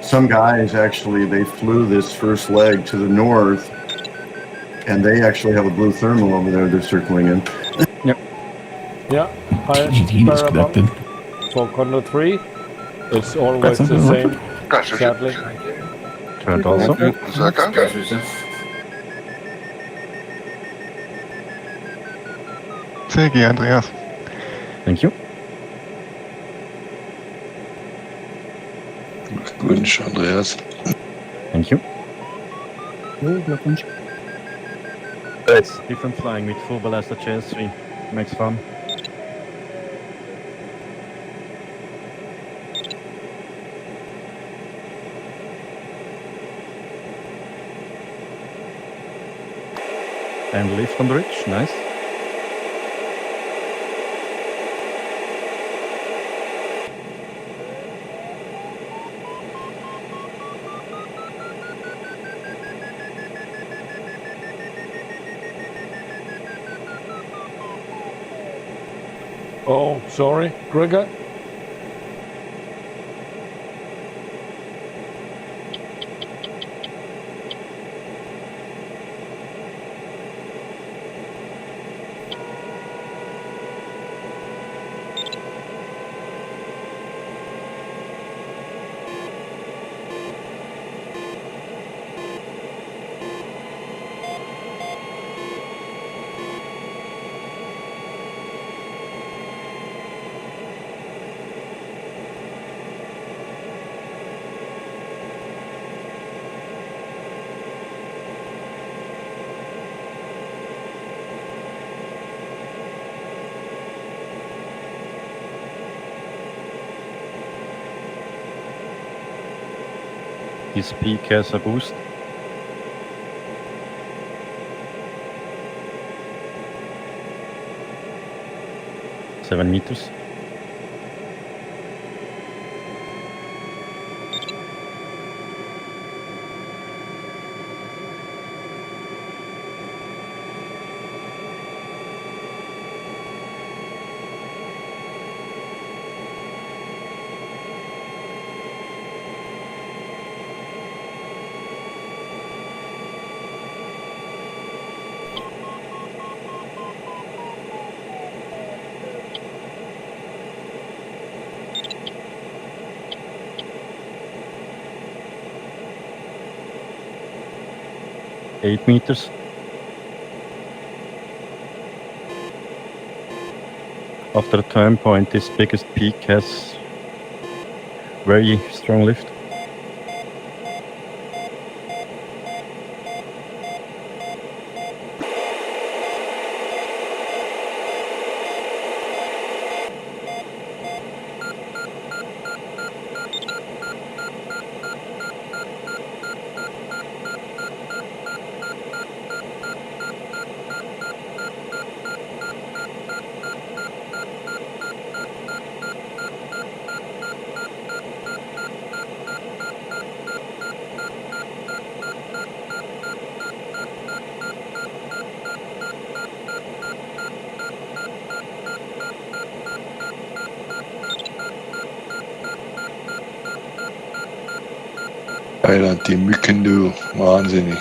Speaker 7: Some guys actually, they flew this first leg to the north, and they actually have a blue thermal over there they're circling in.
Speaker 11: Yep.
Speaker 2: Yeah, hi,
Speaker 6: He disconnected.
Speaker 2: for Condor3, it's always the same, sadly.
Speaker 11: Turned also.
Speaker 14: Thank you, Andreas.
Speaker 11: Thank you.
Speaker 9: Glückwunsch, Andreas.
Speaker 11: Thank you.
Speaker 8: Glückwunsch.
Speaker 11: It's different flying with full ballast at J.S3. Makes fun. And lift on the ridge, nice.
Speaker 2: Oh, sorry, Gregor.
Speaker 11: This peak has a boost. Seven meters. Eight meters. After the turn point, this biggest peak has very strong lift.
Speaker 9: Alter, die Mücken, du. Wahnsinnig.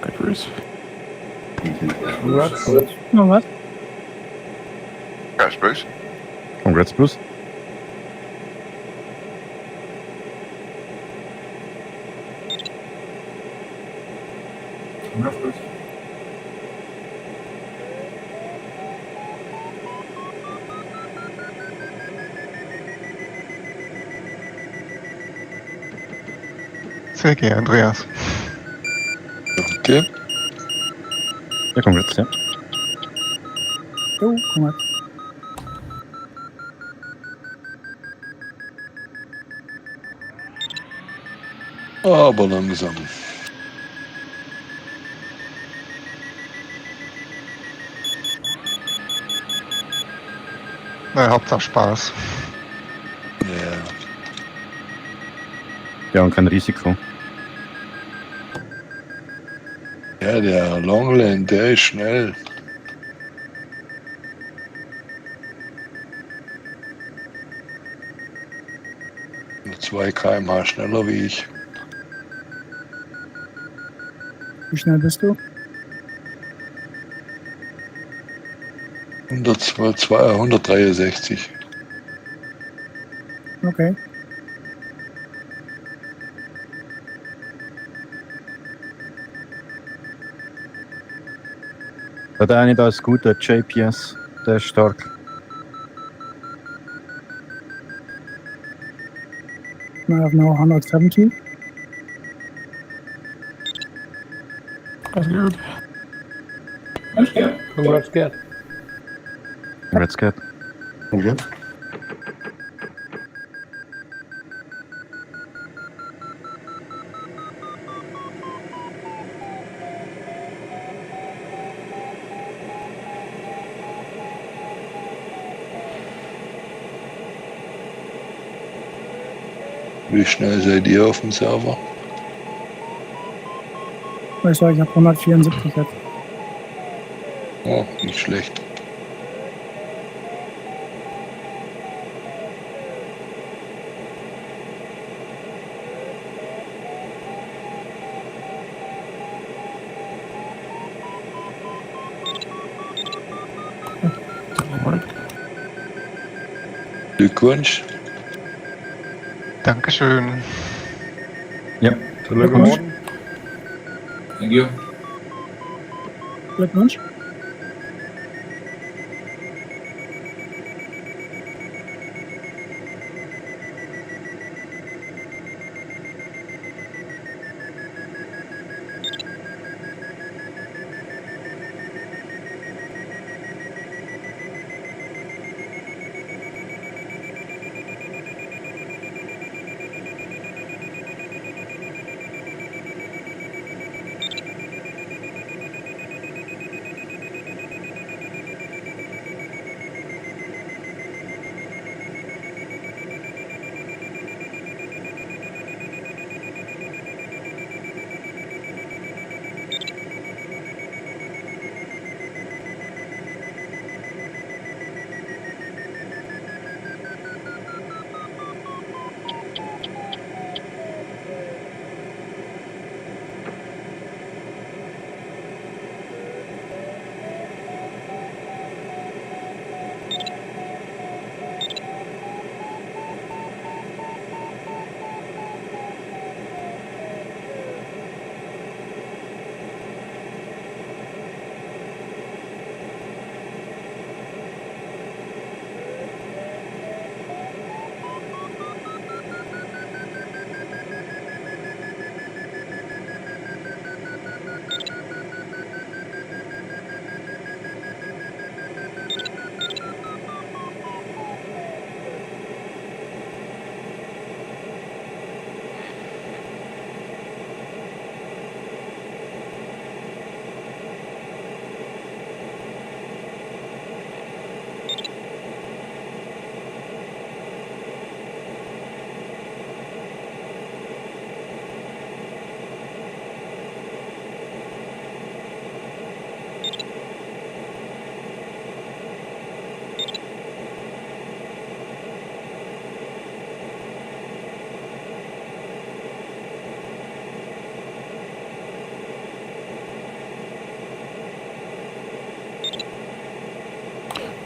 Speaker 6: Okay, Bruce.
Speaker 2: Congrats.
Speaker 8: No, what?
Speaker 13: Congrats, Bruce.
Speaker 10: Congrats, Bruce.
Speaker 14: Sehr gerne, Andreas.
Speaker 9: Okay.
Speaker 10: Ja, congrats, ja.
Speaker 8: Jo, congrats.
Speaker 9: Aber langsam.
Speaker 14: Na, Hauptsache Spaß.
Speaker 9: Ja.
Speaker 10: Ja, und kein Risiko.
Speaker 9: Ja, der Longland, der ist schnell. Nur 2 km/h schneller wie ich.
Speaker 8: Wie schnell bist du?
Speaker 9: 163.
Speaker 8: Okay.
Speaker 11: Der eine da ist gut, der JPS, der ist stark.
Speaker 8: I have now 170.
Speaker 6: That's good.
Speaker 2: Congrats, Gerd.
Speaker 10: Congrats, Cat.
Speaker 7: Okay.
Speaker 9: Wie schnell seid ihr auf dem Server?
Speaker 8: Ich sage, ich habe 174 jetzt.
Speaker 9: Oh, nicht schlecht. Glückwunsch.
Speaker 14: Dankeschön.
Speaker 11: Ja.
Speaker 8: Glückwunsch.
Speaker 12: Thank you.
Speaker 8: Glückwunsch.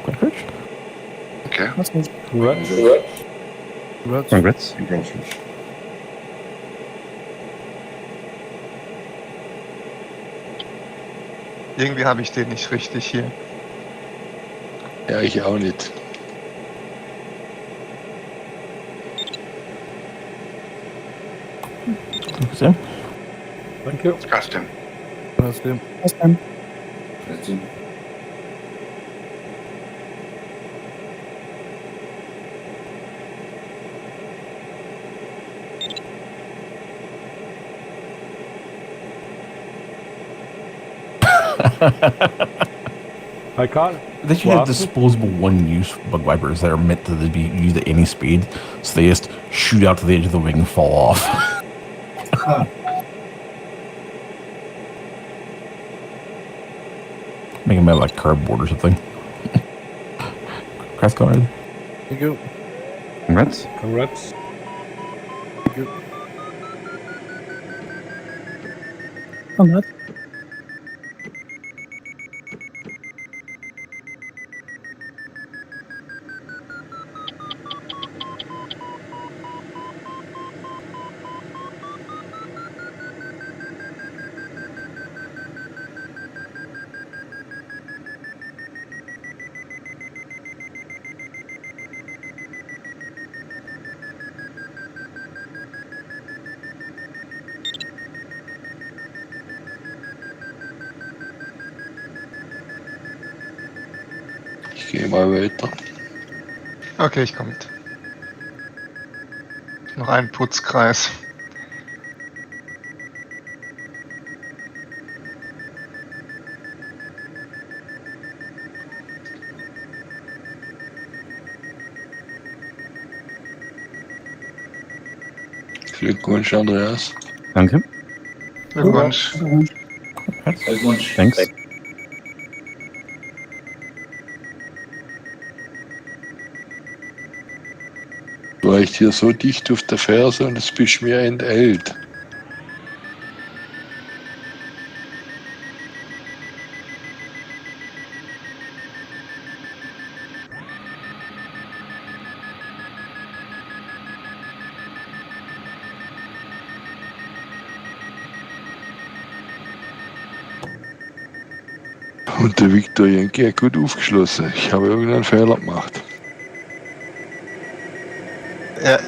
Speaker 13: Okay.
Speaker 2: Congrats.
Speaker 5: Congrats.
Speaker 14: Irgendwie habe ich den nicht richtig hier.
Speaker 9: Ja, ich auch nicht.
Speaker 6: Sim?
Speaker 2: Thank you.
Speaker 13: Custom.
Speaker 5: Custom.
Speaker 2: Hi, Carl.
Speaker 6: They should have disposable one-use bug wipers that are meant to be used at any speed, so they just shoot out to the edge of the wing and fall off. Make them out of like cardboard or something. Crash card.
Speaker 5: Thank you.
Speaker 10: Congrats.
Speaker 2: Congrats.
Speaker 5: Thank you.
Speaker 8: Congrats.
Speaker 9: Ich gehe mal weiter.
Speaker 14: Okay, ich komme mit. Noch ein Putzkreis.
Speaker 9: Glückwunsch, Andreas.
Speaker 10: Danke.
Speaker 14: Glückwunsch.
Speaker 12: Glückwunsch.
Speaker 10: Thanks.
Speaker 9: Du warst hier so dicht auf der Ferse und jetzt bist du mir enteilt. Und der Viktor Jenke hat gut aufgeschlossen. Ich habe irgendeinen Fehler gemacht.
Speaker 14: Ja.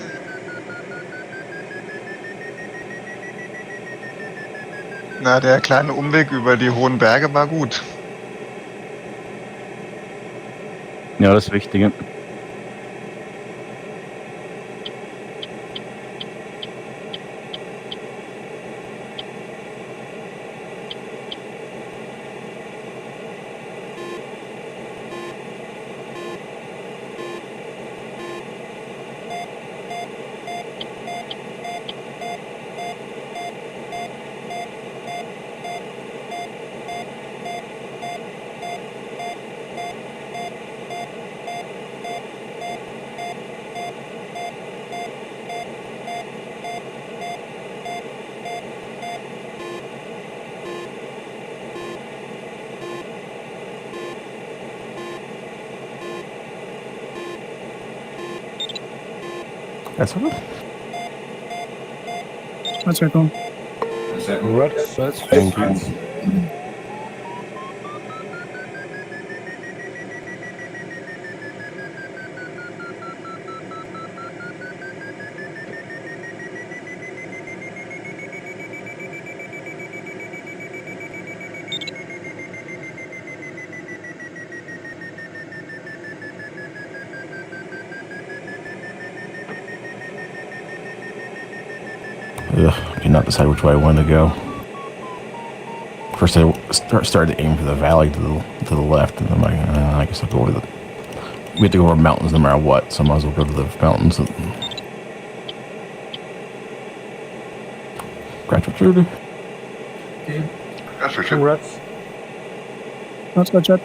Speaker 14: Na, der kleine Umweg über die hohen Berge war gut.
Speaker 11: Ja, das Wichtige.
Speaker 6: That's all.
Speaker 8: Let's go.
Speaker 2: Congrats.
Speaker 10: Thank you.
Speaker 6: Ugh, I could not decide which way I wanted to go. First, I started to aim for the valley to the left, and I'm like, I guess I'll go over the. We have to go over mountains no matter what, so I might as well go to the mountains. Graduate Judy.
Speaker 13: That's for sure.
Speaker 2: Congrats.
Speaker 8: Let's go, chat.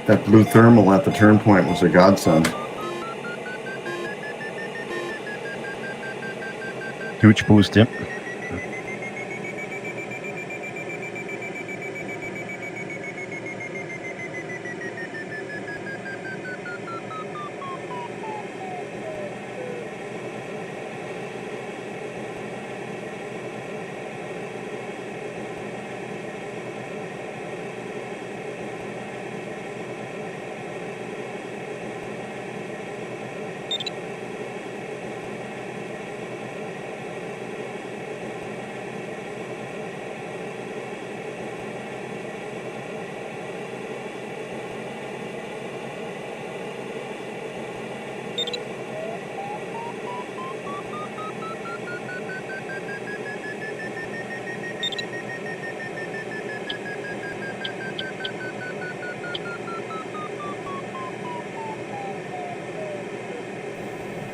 Speaker 7: That blue thermal at the turn point was a godsend.
Speaker 11: Huge boost, yeah.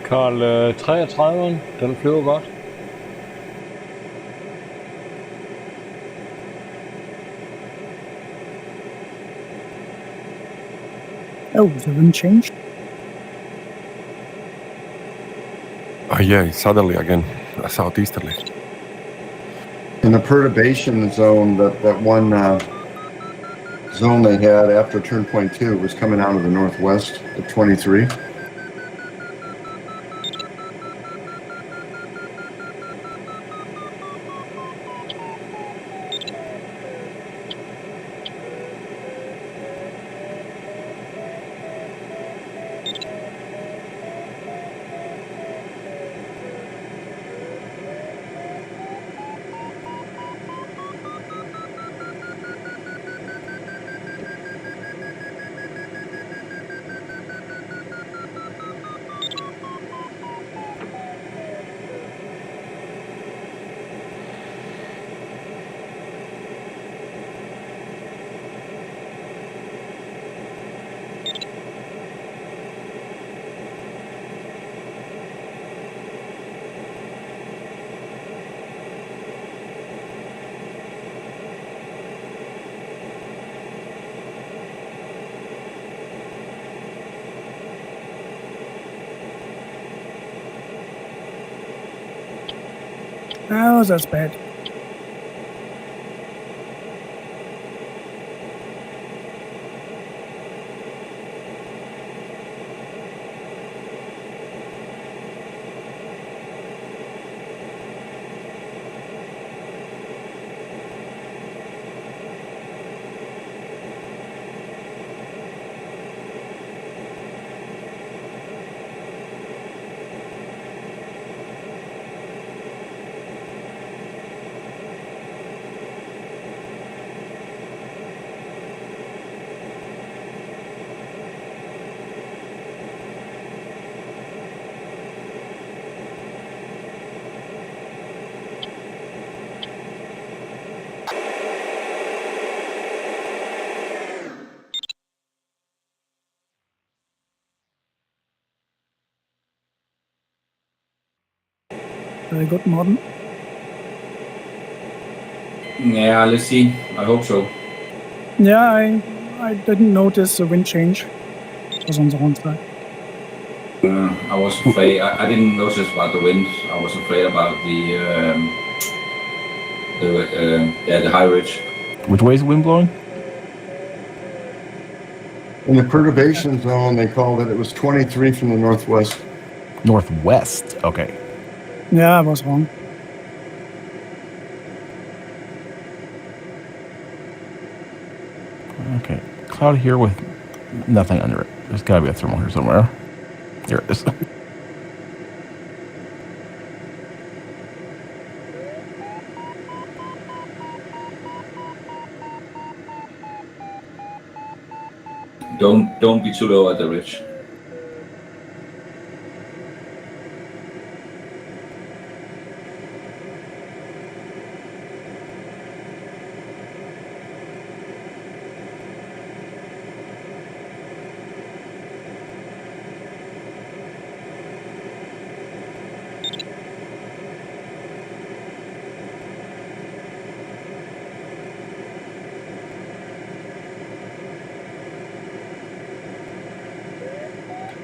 Speaker 2: Karl, 33'eren, den flyver godt.
Speaker 8: Oh, the wind changed.
Speaker 10: Oh yeah, southerly again, southeasterly.
Speaker 7: In the perturbation zone, that one zone they had after turn point 2 was coming out of the northwest at 23.
Speaker 8: Oh, that's bad. Very good, Morten.
Speaker 12: Yeah, let's see. I hope so.
Speaker 8: Yeah, I didn't notice the wind change. It was on the wrong side.
Speaker 12: I was afraid. I didn't notice about the wind. I was afraid about the high ridge.
Speaker 6: Which way is the wind blowing?
Speaker 7: In the perturbation zone, they called it. It was 23 from the northwest.
Speaker 6: Northwest. Okay.
Speaker 8: Yeah, I was wrong.
Speaker 6: Okay. Cloud here with nothing under it. There's got to be a thermal here somewhere. Here it is.
Speaker 12: Don't be too low at the ridge.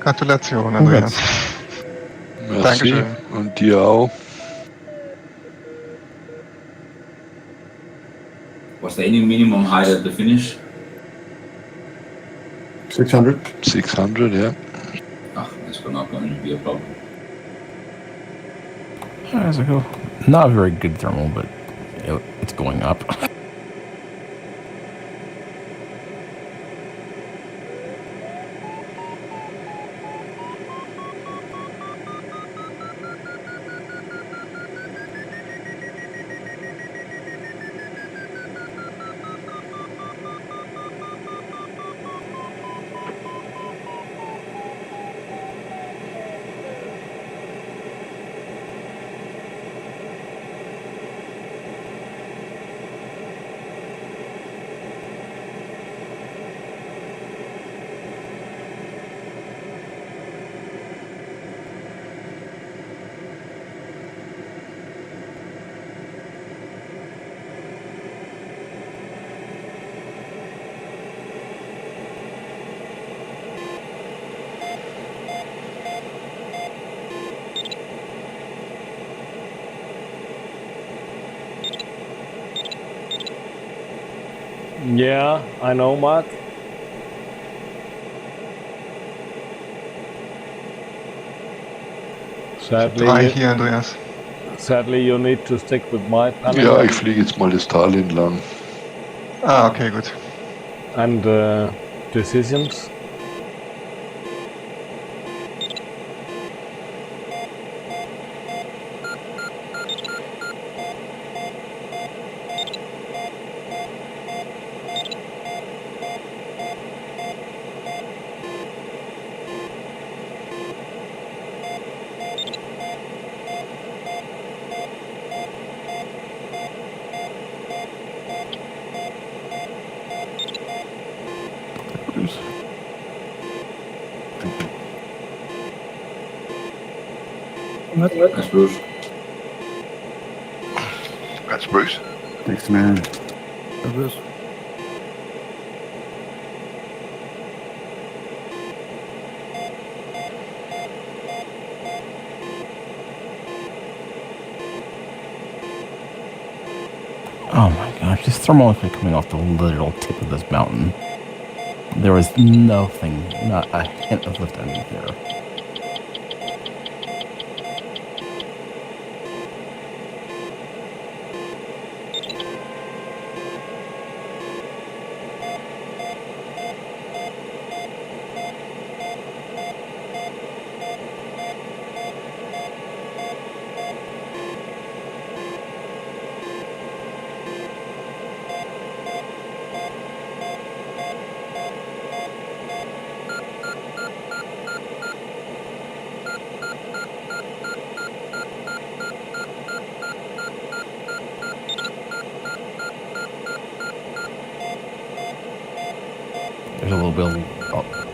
Speaker 14: Gratulation, Andreas.
Speaker 9: Merci.
Speaker 14: Dankeschön.
Speaker 9: Und dir auch.
Speaker 12: Was there any minimum height at the finish?
Speaker 7: 600.
Speaker 9: 600, yeah.
Speaker 12: That's not going to be a problem.
Speaker 6: Not a very good thermal, but it's going up.
Speaker 2: Yeah, I know, Mark.
Speaker 14: Drei hier, Andreas.
Speaker 2: Sadly, you need to stick with my panel.
Speaker 9: Ja, ich fliege jetzt mal das Tal entlang.
Speaker 14: Ah, okay, gut.
Speaker 2: And decisions?
Speaker 12: That's Bruce.
Speaker 13: That's Bruce.
Speaker 7: Thanks, man.
Speaker 5: Bruce.
Speaker 6: Oh my gosh, this thermal effect coming off the literal tip of this mountain. There was nothing, not a hint of lift underneath there. There's a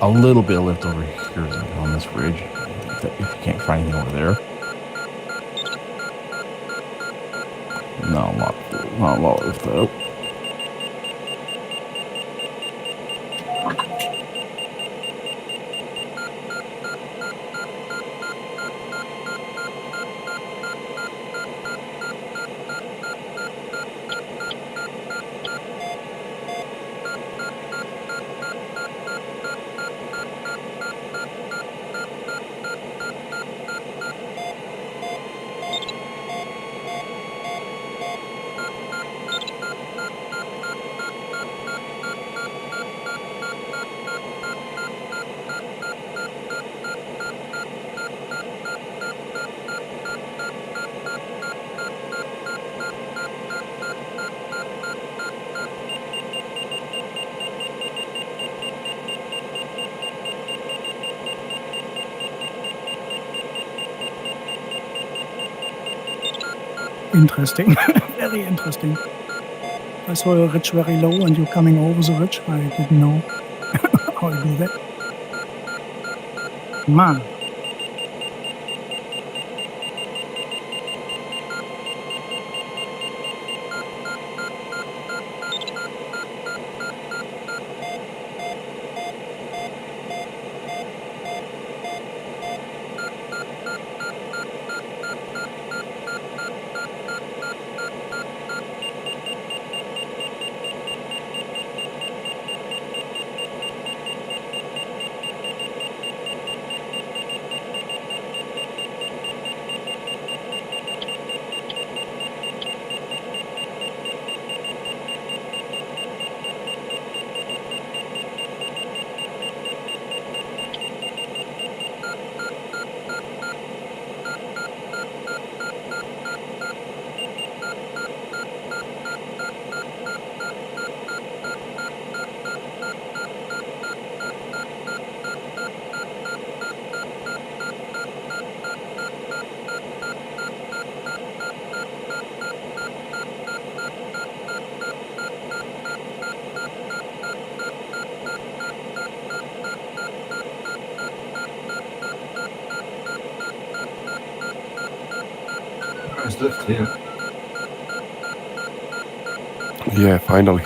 Speaker 6: little bit of lift over here on this ridge. If you can't find anything over there. No, not a lot of lift though.
Speaker 8: Interesting. Very interesting. I saw a ridge very low and you're coming over the ridge. I didn't know how to do that. Man.
Speaker 3: There's lift here.
Speaker 10: Yeah, finally.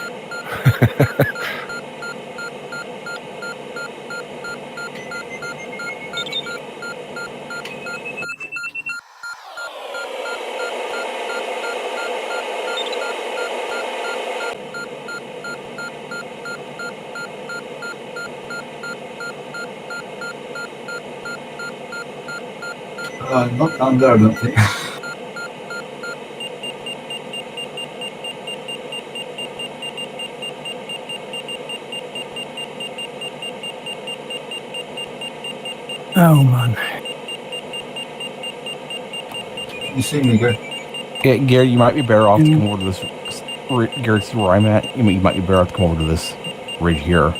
Speaker 3: Not down there, I don't think.
Speaker 8: Oh man.
Speaker 3: You see me, Gary?
Speaker 6: Yeah, Gary, you might be better off to come over to this. Gary, see where I'm at? You might be better off to come over to this ridge here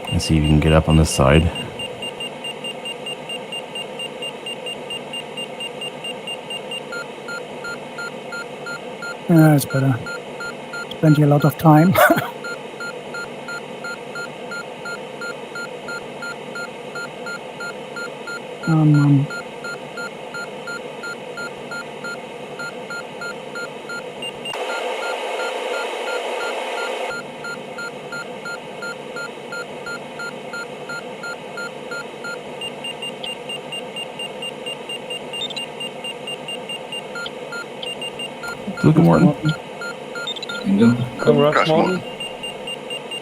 Speaker 6: and see if you can get up on this side.
Speaker 8: Yeah, it's better. Spend a lot of time.
Speaker 6: Good morning.
Speaker 2: Congrats, Morten.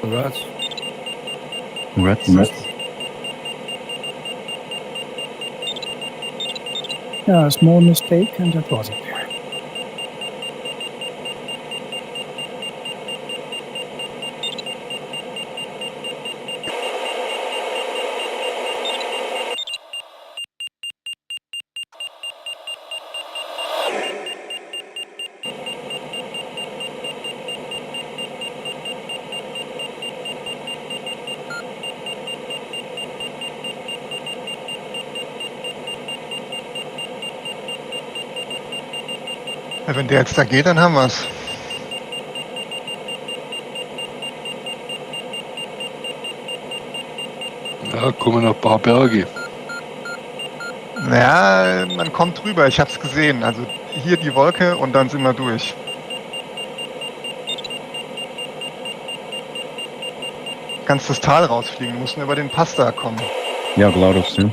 Speaker 5: Congrats.
Speaker 11: Congrats.
Speaker 8: Yeah, a small mistake, and that was it.
Speaker 14: Ja, wenn der jetzt da geht, dann haben wir's.
Speaker 9: Da kommen noch ein paar Berge.
Speaker 14: Ja, man kommt drüber, ich hab's gesehen. Also hier die Wolke und dann sind wir durch. Kannst das Tal rausfliegen, musst nur über den Pass da kommen.
Speaker 11: Yeah, Glaudos too.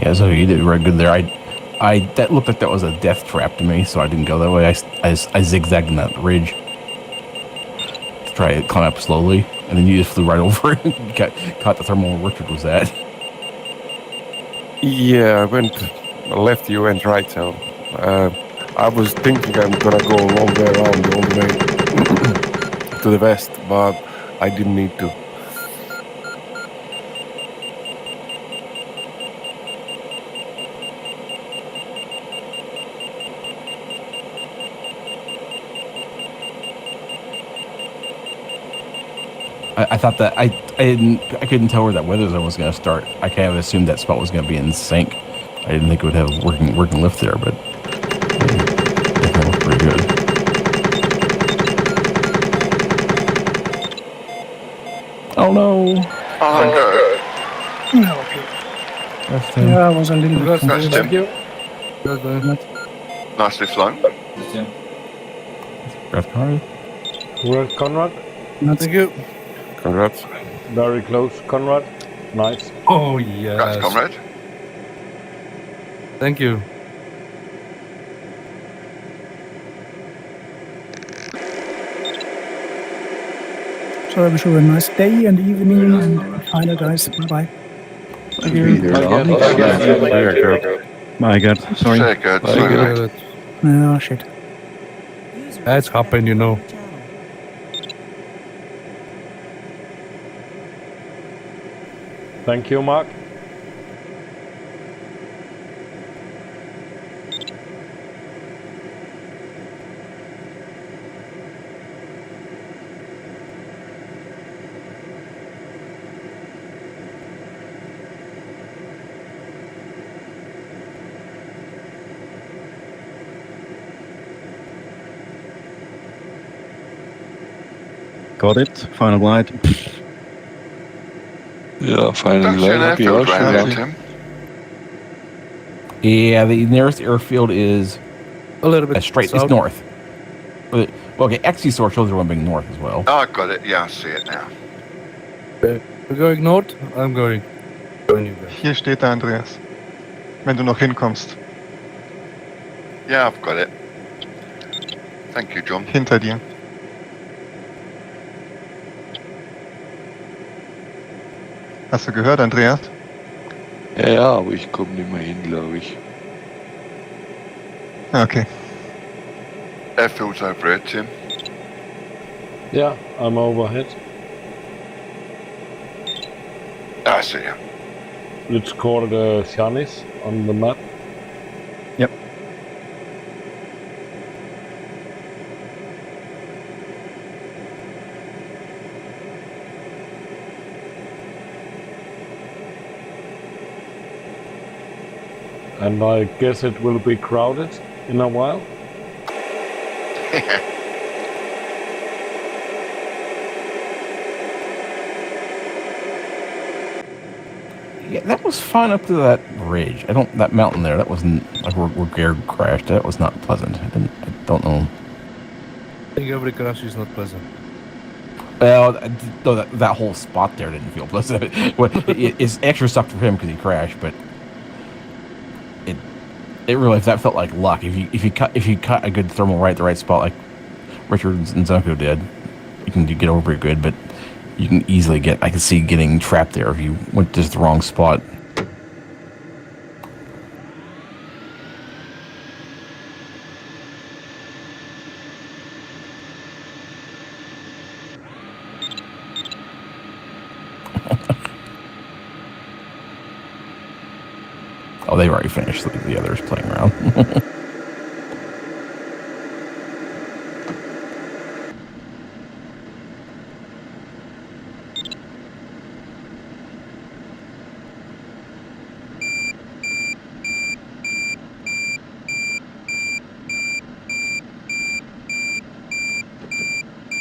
Speaker 6: Yeah, so you did very good there. I that looked like that was a death trap to me, so I didn't go that way. I zigzagged in that ridge to try to climb up slowly, and then you just flew right over it and caught the thermal where Richard was at.
Speaker 10: Yeah, I went left, you went right, so I was thinking I'm gonna go all the way around, all the way to the west, but I didn't need to.
Speaker 6: I thought that I couldn't tell where that weather zone was going to start. I kind of assumed that spot was going to be in sync. I didn't think it would have a working lift there, but it looked pretty good. Oh no!
Speaker 8: No, okay. Yeah, I was a little bit confused.
Speaker 13: Thank you.
Speaker 8: But
Speaker 13: Nicely flown.
Speaker 2: Congrats, Conrad.
Speaker 5: Thank you.
Speaker 10: Congrats.
Speaker 2: Very close, Conrad. Nice.
Speaker 5: Oh, yes.
Speaker 13: Congrats, comrade.
Speaker 5: Thank you.
Speaker 8: so I wish you a nice day and evening and final guys. Bye-bye.
Speaker 11: Thank you. My God. Sorry.
Speaker 13: Very good. Very good.
Speaker 8: Oh, shit.
Speaker 5: That's happened, you know.
Speaker 2: Thank you, Mark.
Speaker 11: Got it. Final glide.
Speaker 9: Ja, finally
Speaker 13: Tchin
Speaker 9: landed the
Speaker 13: airfield
Speaker 9: ocean.
Speaker 13: round
Speaker 9: Yeah.
Speaker 13: here, Tim.
Speaker 6: Yeah, the nearest airfield is
Speaker 5: A little bit
Speaker 6: straight.
Speaker 5: south.
Speaker 6: It's north. Well, okay, XC source shows the one being north as well.
Speaker 13: Oh, I got it. Yeah, I see it now.
Speaker 5: We're going north. I'm going. Join you guys.
Speaker 14: Hier steht er, Andreas. Wenn du noch hinkommst.
Speaker 13: Yeah, I've got it. Thank you, John.
Speaker 14: Hinter dir. Hast du gehört, Andreas?
Speaker 9: Ja, aber ich komme nicht mehr hin, glaube ich.
Speaker 14: Okay.
Speaker 13: Airfield's over here, Tim.
Speaker 2: Yeah, I'm overhead.
Speaker 13: I see you.
Speaker 2: It's called Janis on the map.
Speaker 11: Yep.
Speaker 2: And I guess it will be crowded in a while.
Speaker 6: Yeah, that was fun up to that ridge. That mountain there. That wasn't like where Gare crashed. That was not pleasant. I don't know.
Speaker 5: I think every crash is not pleasant.
Speaker 6: Well, no, that whole spot there didn't feel pleasant. It's extra sucked for him because he crashed, but it really that felt like luck. If you cut a good thermal right at the right spot, like Richard and Zunko did, you can get over pretty good. But you can easily I can see getting trapped there if you went just the wrong spot. Oh, they've already finished. The others playing around.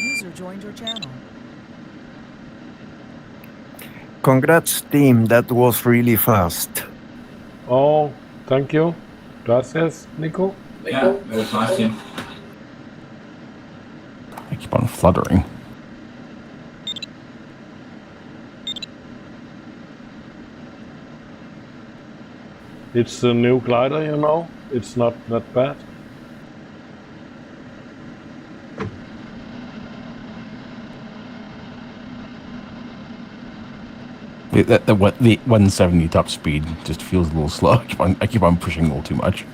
Speaker 1: User joined your channel.
Speaker 15: Congrats, team. That was really fast.
Speaker 2: Oh, thank you. Gracias, Nico.
Speaker 12: Yeah, that was nice, Tim.
Speaker 6: I keep on fluttering.
Speaker 2: It's a new glider, you know. It's not that bad.
Speaker 6: The 170 top speed just feels a little slow. I keep on pushing a little too much.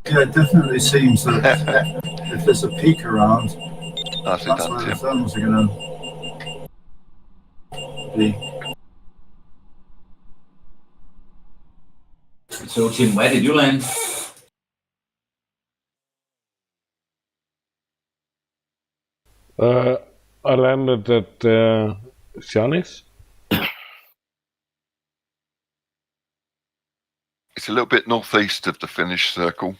Speaker 3: Yeah, it definitely seems that if there's a peak around,
Speaker 13: Nicely
Speaker 3: that's
Speaker 13: done,
Speaker 3: where the
Speaker 13: Tim.
Speaker 3: thermals are going to be.
Speaker 12: So, Tim, where did you land?
Speaker 2: I landed at Janis.
Speaker 13: It's a little bit northeast of the Finnish circle.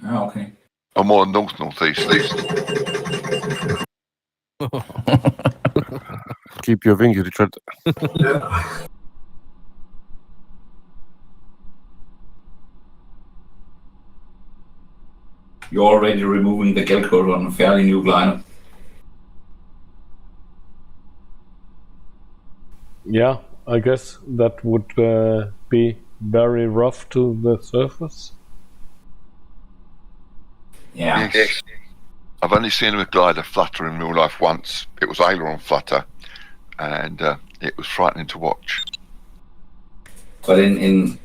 Speaker 12: Oh, okay.
Speaker 13: Or more northeast.
Speaker 10: Keep your wings, Richard.
Speaker 3: Yeah.
Speaker 12: You're already removing the gel coat on a fairly new glider.
Speaker 2: Yeah, I guess that would be very rough to the surface.
Speaker 12: Yeah.
Speaker 13: Yes. I've only seen a glider flutter in real life once. It was aileron flutter, and it was frightening to watch.
Speaker 12: But in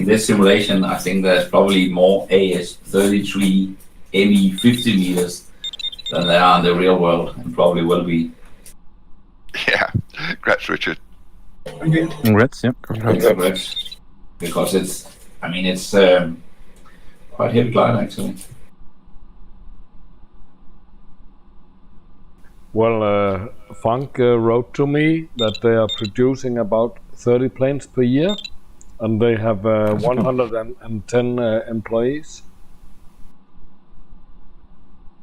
Speaker 12: this simulation, I think there's probably more AS-33 ME 50 meters than there are in the real world, and probably will be.
Speaker 13: Yeah. Congrats, Richard.
Speaker 11: Congrats, yeah.
Speaker 12: Congrats. Because it's quite heavy glider actually.
Speaker 2: Well, Funk wrote to me that they are producing about 30 planes per year, and they have 110 employees.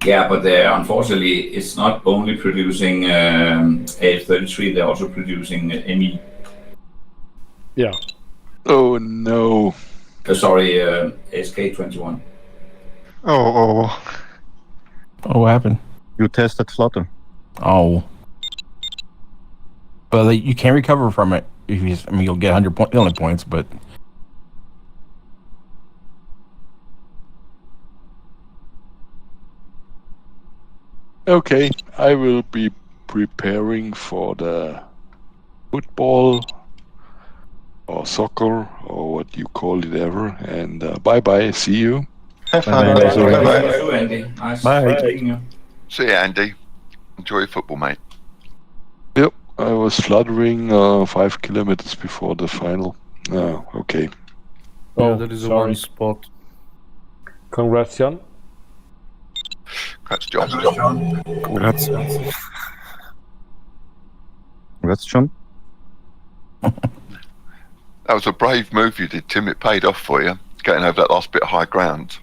Speaker 12: Yeah, but unfortunately, it's not only producing AS-33; they're also producing ME.
Speaker 2: Yeah.
Speaker 9: Oh no.
Speaker 12: Sorry, SK-21.
Speaker 14: Oh.
Speaker 6: Oh, what happened?
Speaker 11: You tested flutter.
Speaker 6: Oh. Well, you can't recover from it. If you'll get 100 penalty points, but
Speaker 9: Okay, I will be preparing for the football or soccer or what you call it ever. And bye-bye. See you.
Speaker 14: Have fun.
Speaker 12: Bye, Andy. Nice meeting you.
Speaker 13: See you, Andy. Enjoy your football, mate.
Speaker 9: Yep, I was fluttering 5 kilometers before the final. Okay.
Speaker 5: Yeah, that is one spot.
Speaker 2: Congrats, John.
Speaker 13: Congrats, John.
Speaker 10: Congrats.
Speaker 11: Congrats, John.
Speaker 13: That was a brave move you did, Tim. It paid off for you, getting over that last bit of high ground.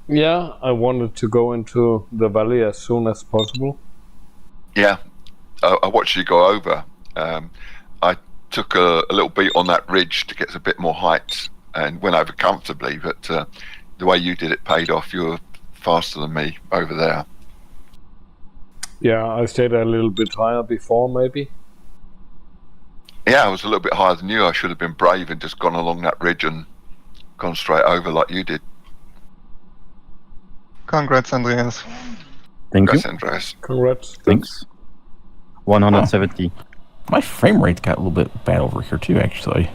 Speaker 2: Yeah, I wanted to go into the valley as soon as possible.
Speaker 13: Yeah, I watched you go over. I took a little beat on that ridge to get a bit more height and went over comfortably, but the way you did it paid off. You were faster than me over there.
Speaker 2: Yeah, I stayed a little bit higher before, maybe.
Speaker 13: Yeah, I was a little bit higher than you. I should have been brave and just gone along that ridge and gone straight over like you did.
Speaker 14: Congrats, Andreas.
Speaker 11: Thank you.
Speaker 13: Congrats, Andreas.
Speaker 2: Congrats.
Speaker 11: Thanks. 170.
Speaker 6: my frame rate got a little bit bad over here too, actually.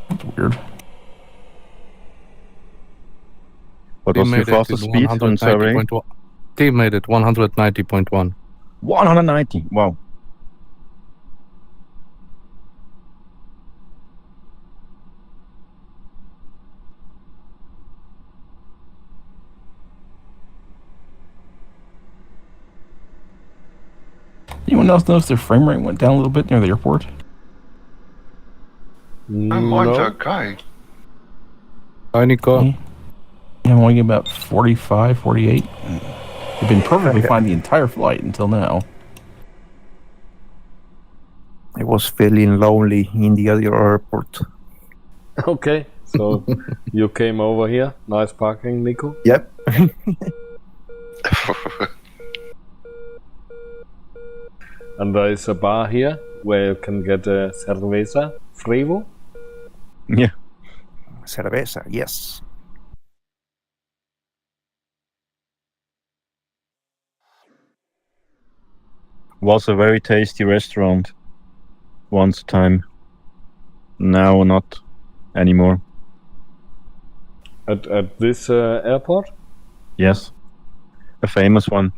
Speaker 6: That's weird.
Speaker 11: What was your fastest speed on soaring?
Speaker 5: Team made it 190.1.
Speaker 11: 190. Wow.
Speaker 6: Anyone else notice their frame rate went down a little bit near the airport?
Speaker 13: Mine's okay.
Speaker 5: Hi, Nico.
Speaker 6: Yeah, I'm only about 45, 48. I've been perfectly fine the entire flight until now.
Speaker 15: I was feeling lonely in the other airport.
Speaker 2: Okay, so you came over here. Nice parking, Nico.
Speaker 15: Yep.
Speaker 2: And there is a bar here where you can get a cerveza frivo.
Speaker 11: Yeah.
Speaker 15: Cerveza, yes.
Speaker 11: Was a very tasty restaurant once a time. Now not anymore.
Speaker 2: At this airport?
Speaker 11: Yes. A famous one.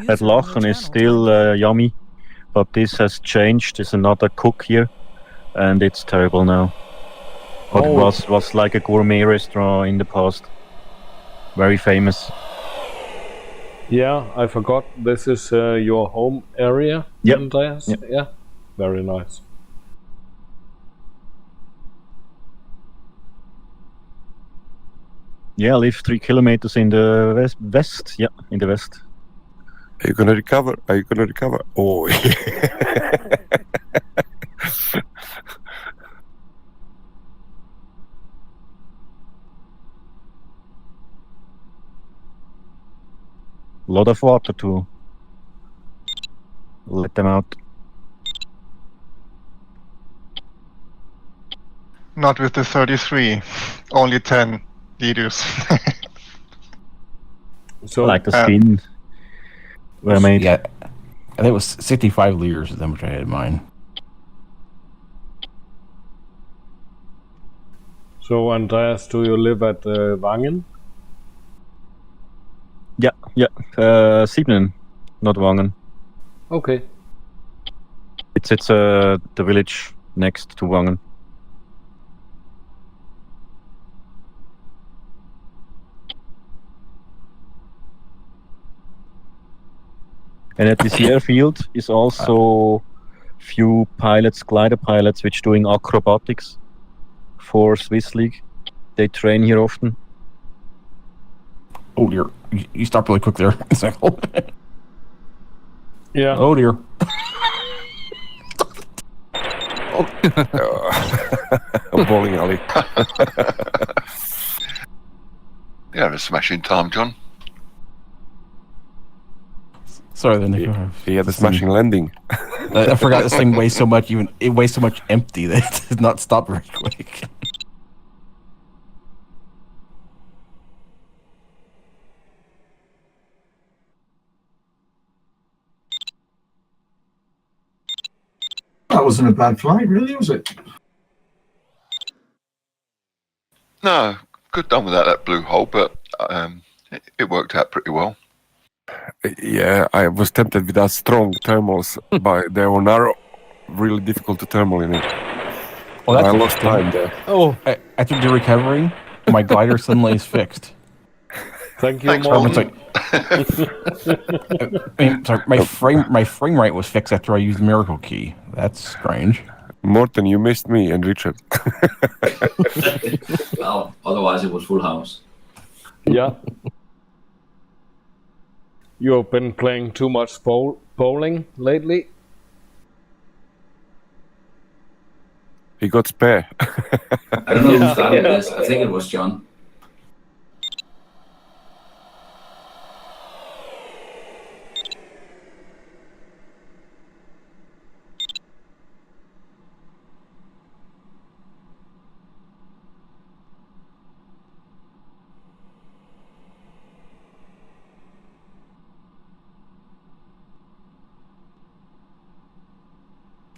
Speaker 11: At Lachen is still yummy, but this has changed. There's another cook here, and it's terrible now. But it was like a gourmet restaurant in the past. Very famous.
Speaker 2: Yeah, I forgot. This is your home area, Andreas?
Speaker 11: Yep.
Speaker 2: Yeah, very nice.
Speaker 11: Yeah, I live 3 kilometers in the west. Yeah, in the west.
Speaker 10: Are you gonna recover? Are you gonna recover? Oh,
Speaker 11: lot of water to let them out.
Speaker 14: Not with the 33. Only 10 liters.
Speaker 2: So
Speaker 11: like the spin were made.
Speaker 6: Yeah, I think it was 65 liters is how much I had in mine.
Speaker 2: So Andreas, do you live at Wangen?
Speaker 11: Yeah. Siebnen, not Wangen.
Speaker 2: Okay.
Speaker 11: It's the village next to Wangen. And at this airfield is also few pilots, glider pilots, which doing acrobatics for Swiss League. They train here often.
Speaker 6: Oh dear, you stopped really quick there. It's like, oh.
Speaker 2: Yeah.
Speaker 6: Oh dear.
Speaker 10: Bowling alley.
Speaker 13: You have a smashing time, John.
Speaker 6: Sorry, then
Speaker 10: he had a smashing landing.
Speaker 6: I forgot this thing weighs so much. It weighs so much empty that it does not stop very quick.
Speaker 3: That wasn't a bad flight, really, was it?
Speaker 13: No, good done without that blue hole, but it worked out pretty well.
Speaker 10: Yeah, I was tempted with that strong thermals, but they were narrow, really difficult to thermal in it.
Speaker 6: Well, that's
Speaker 10: I lost time there.
Speaker 6: Oh, after the recovering, my glider suddenly is fixed.
Speaker 2: Thank you,
Speaker 13: Thanks,
Speaker 2: Morgan.
Speaker 6: Sorry, my frame rate was fixed after I used the miracle key. That's strange.
Speaker 10: Morten, you missed me and Richard.
Speaker 12: Well, otherwise it was full house.
Speaker 2: Yeah. You've been playing too much bowling lately?
Speaker 10: He got spare.
Speaker 12: I don't know who started this. I think it was John.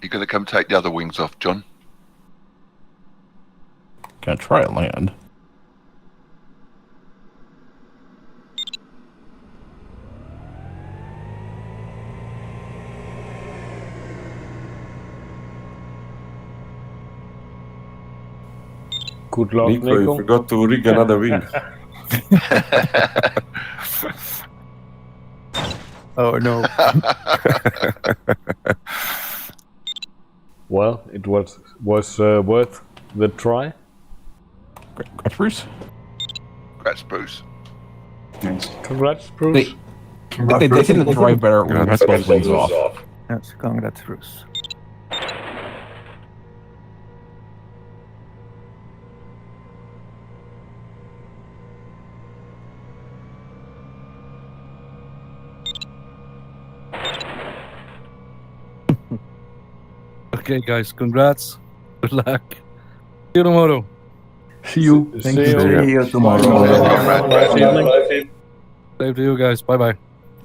Speaker 13: You going to come take the other wings off, John?
Speaker 6: Gonna try to land.
Speaker 2: Good luck,
Speaker 10: Nico,
Speaker 2: Nico.
Speaker 10: you forgot to rig another wing.
Speaker 15: Oh no.
Speaker 2: Well, it was worth the try.
Speaker 6: Congrats, Bruce.
Speaker 13: Congrats, Bruce.
Speaker 7: Thanks.
Speaker 2: Congrats, Bruce.
Speaker 6: They tend to drive better when we both wings off.
Speaker 15: Yes, congrats, Bruce.
Speaker 5: Okay, guys, congrats. Good luck. See you tomorrow.
Speaker 11: See you.
Speaker 15: Thank you. See you tomorrow.
Speaker 5: Same to you guys. Bye bye.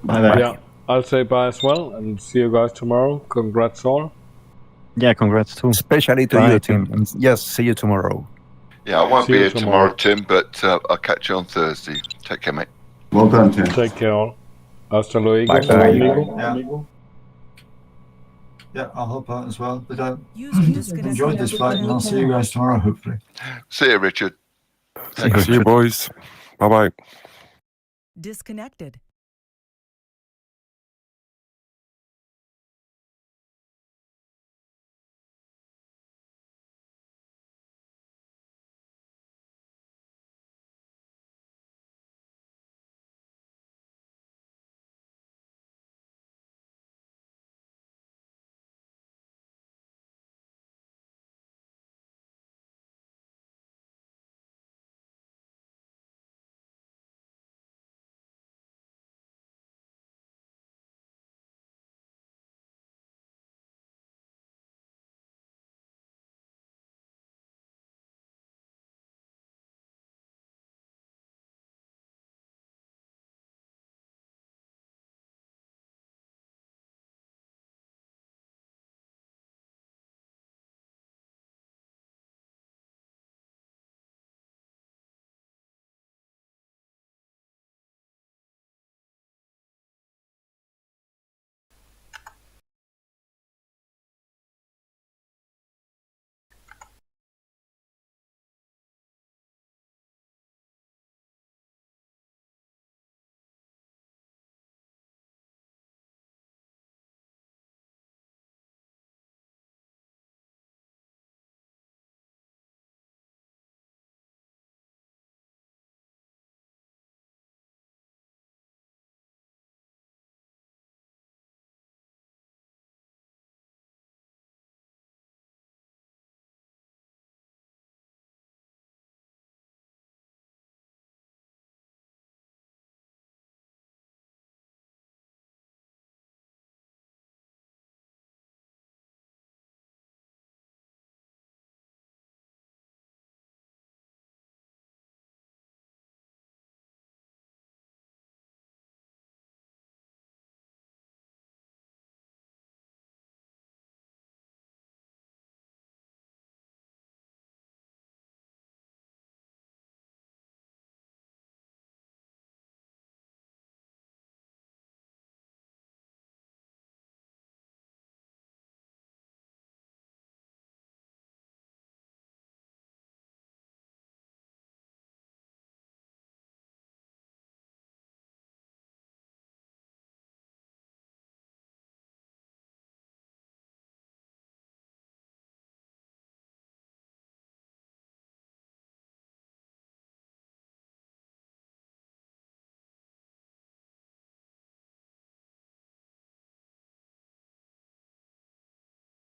Speaker 11: Bye.
Speaker 2: Yeah, I'll say bye as well, and see you guys tomorrow. Congrats all.
Speaker 11: Yeah, congrats too.
Speaker 15: Especially to
Speaker 11: Bye.
Speaker 15: you, Tim. And yes, see you tomorrow.
Speaker 13: Yeah, I won't
Speaker 2: See
Speaker 13: be
Speaker 2: you
Speaker 13: here tomorrow, Tim, but I'll catch you on Thursday. Take care, mate.
Speaker 7: Well done, Tim.
Speaker 2: Take care all. Hasta luego.
Speaker 15: Bye-bye.
Speaker 2: Amigo.
Speaker 3: Yeah, I'll help out as well. But
Speaker 1: User disconnected.
Speaker 3: enjoyed this flight, and I'll see you guys tomorrow, hopefully.
Speaker 13: See you, Richard.
Speaker 10: See you, boys. Bye-bye.
Speaker 1: Disconnected.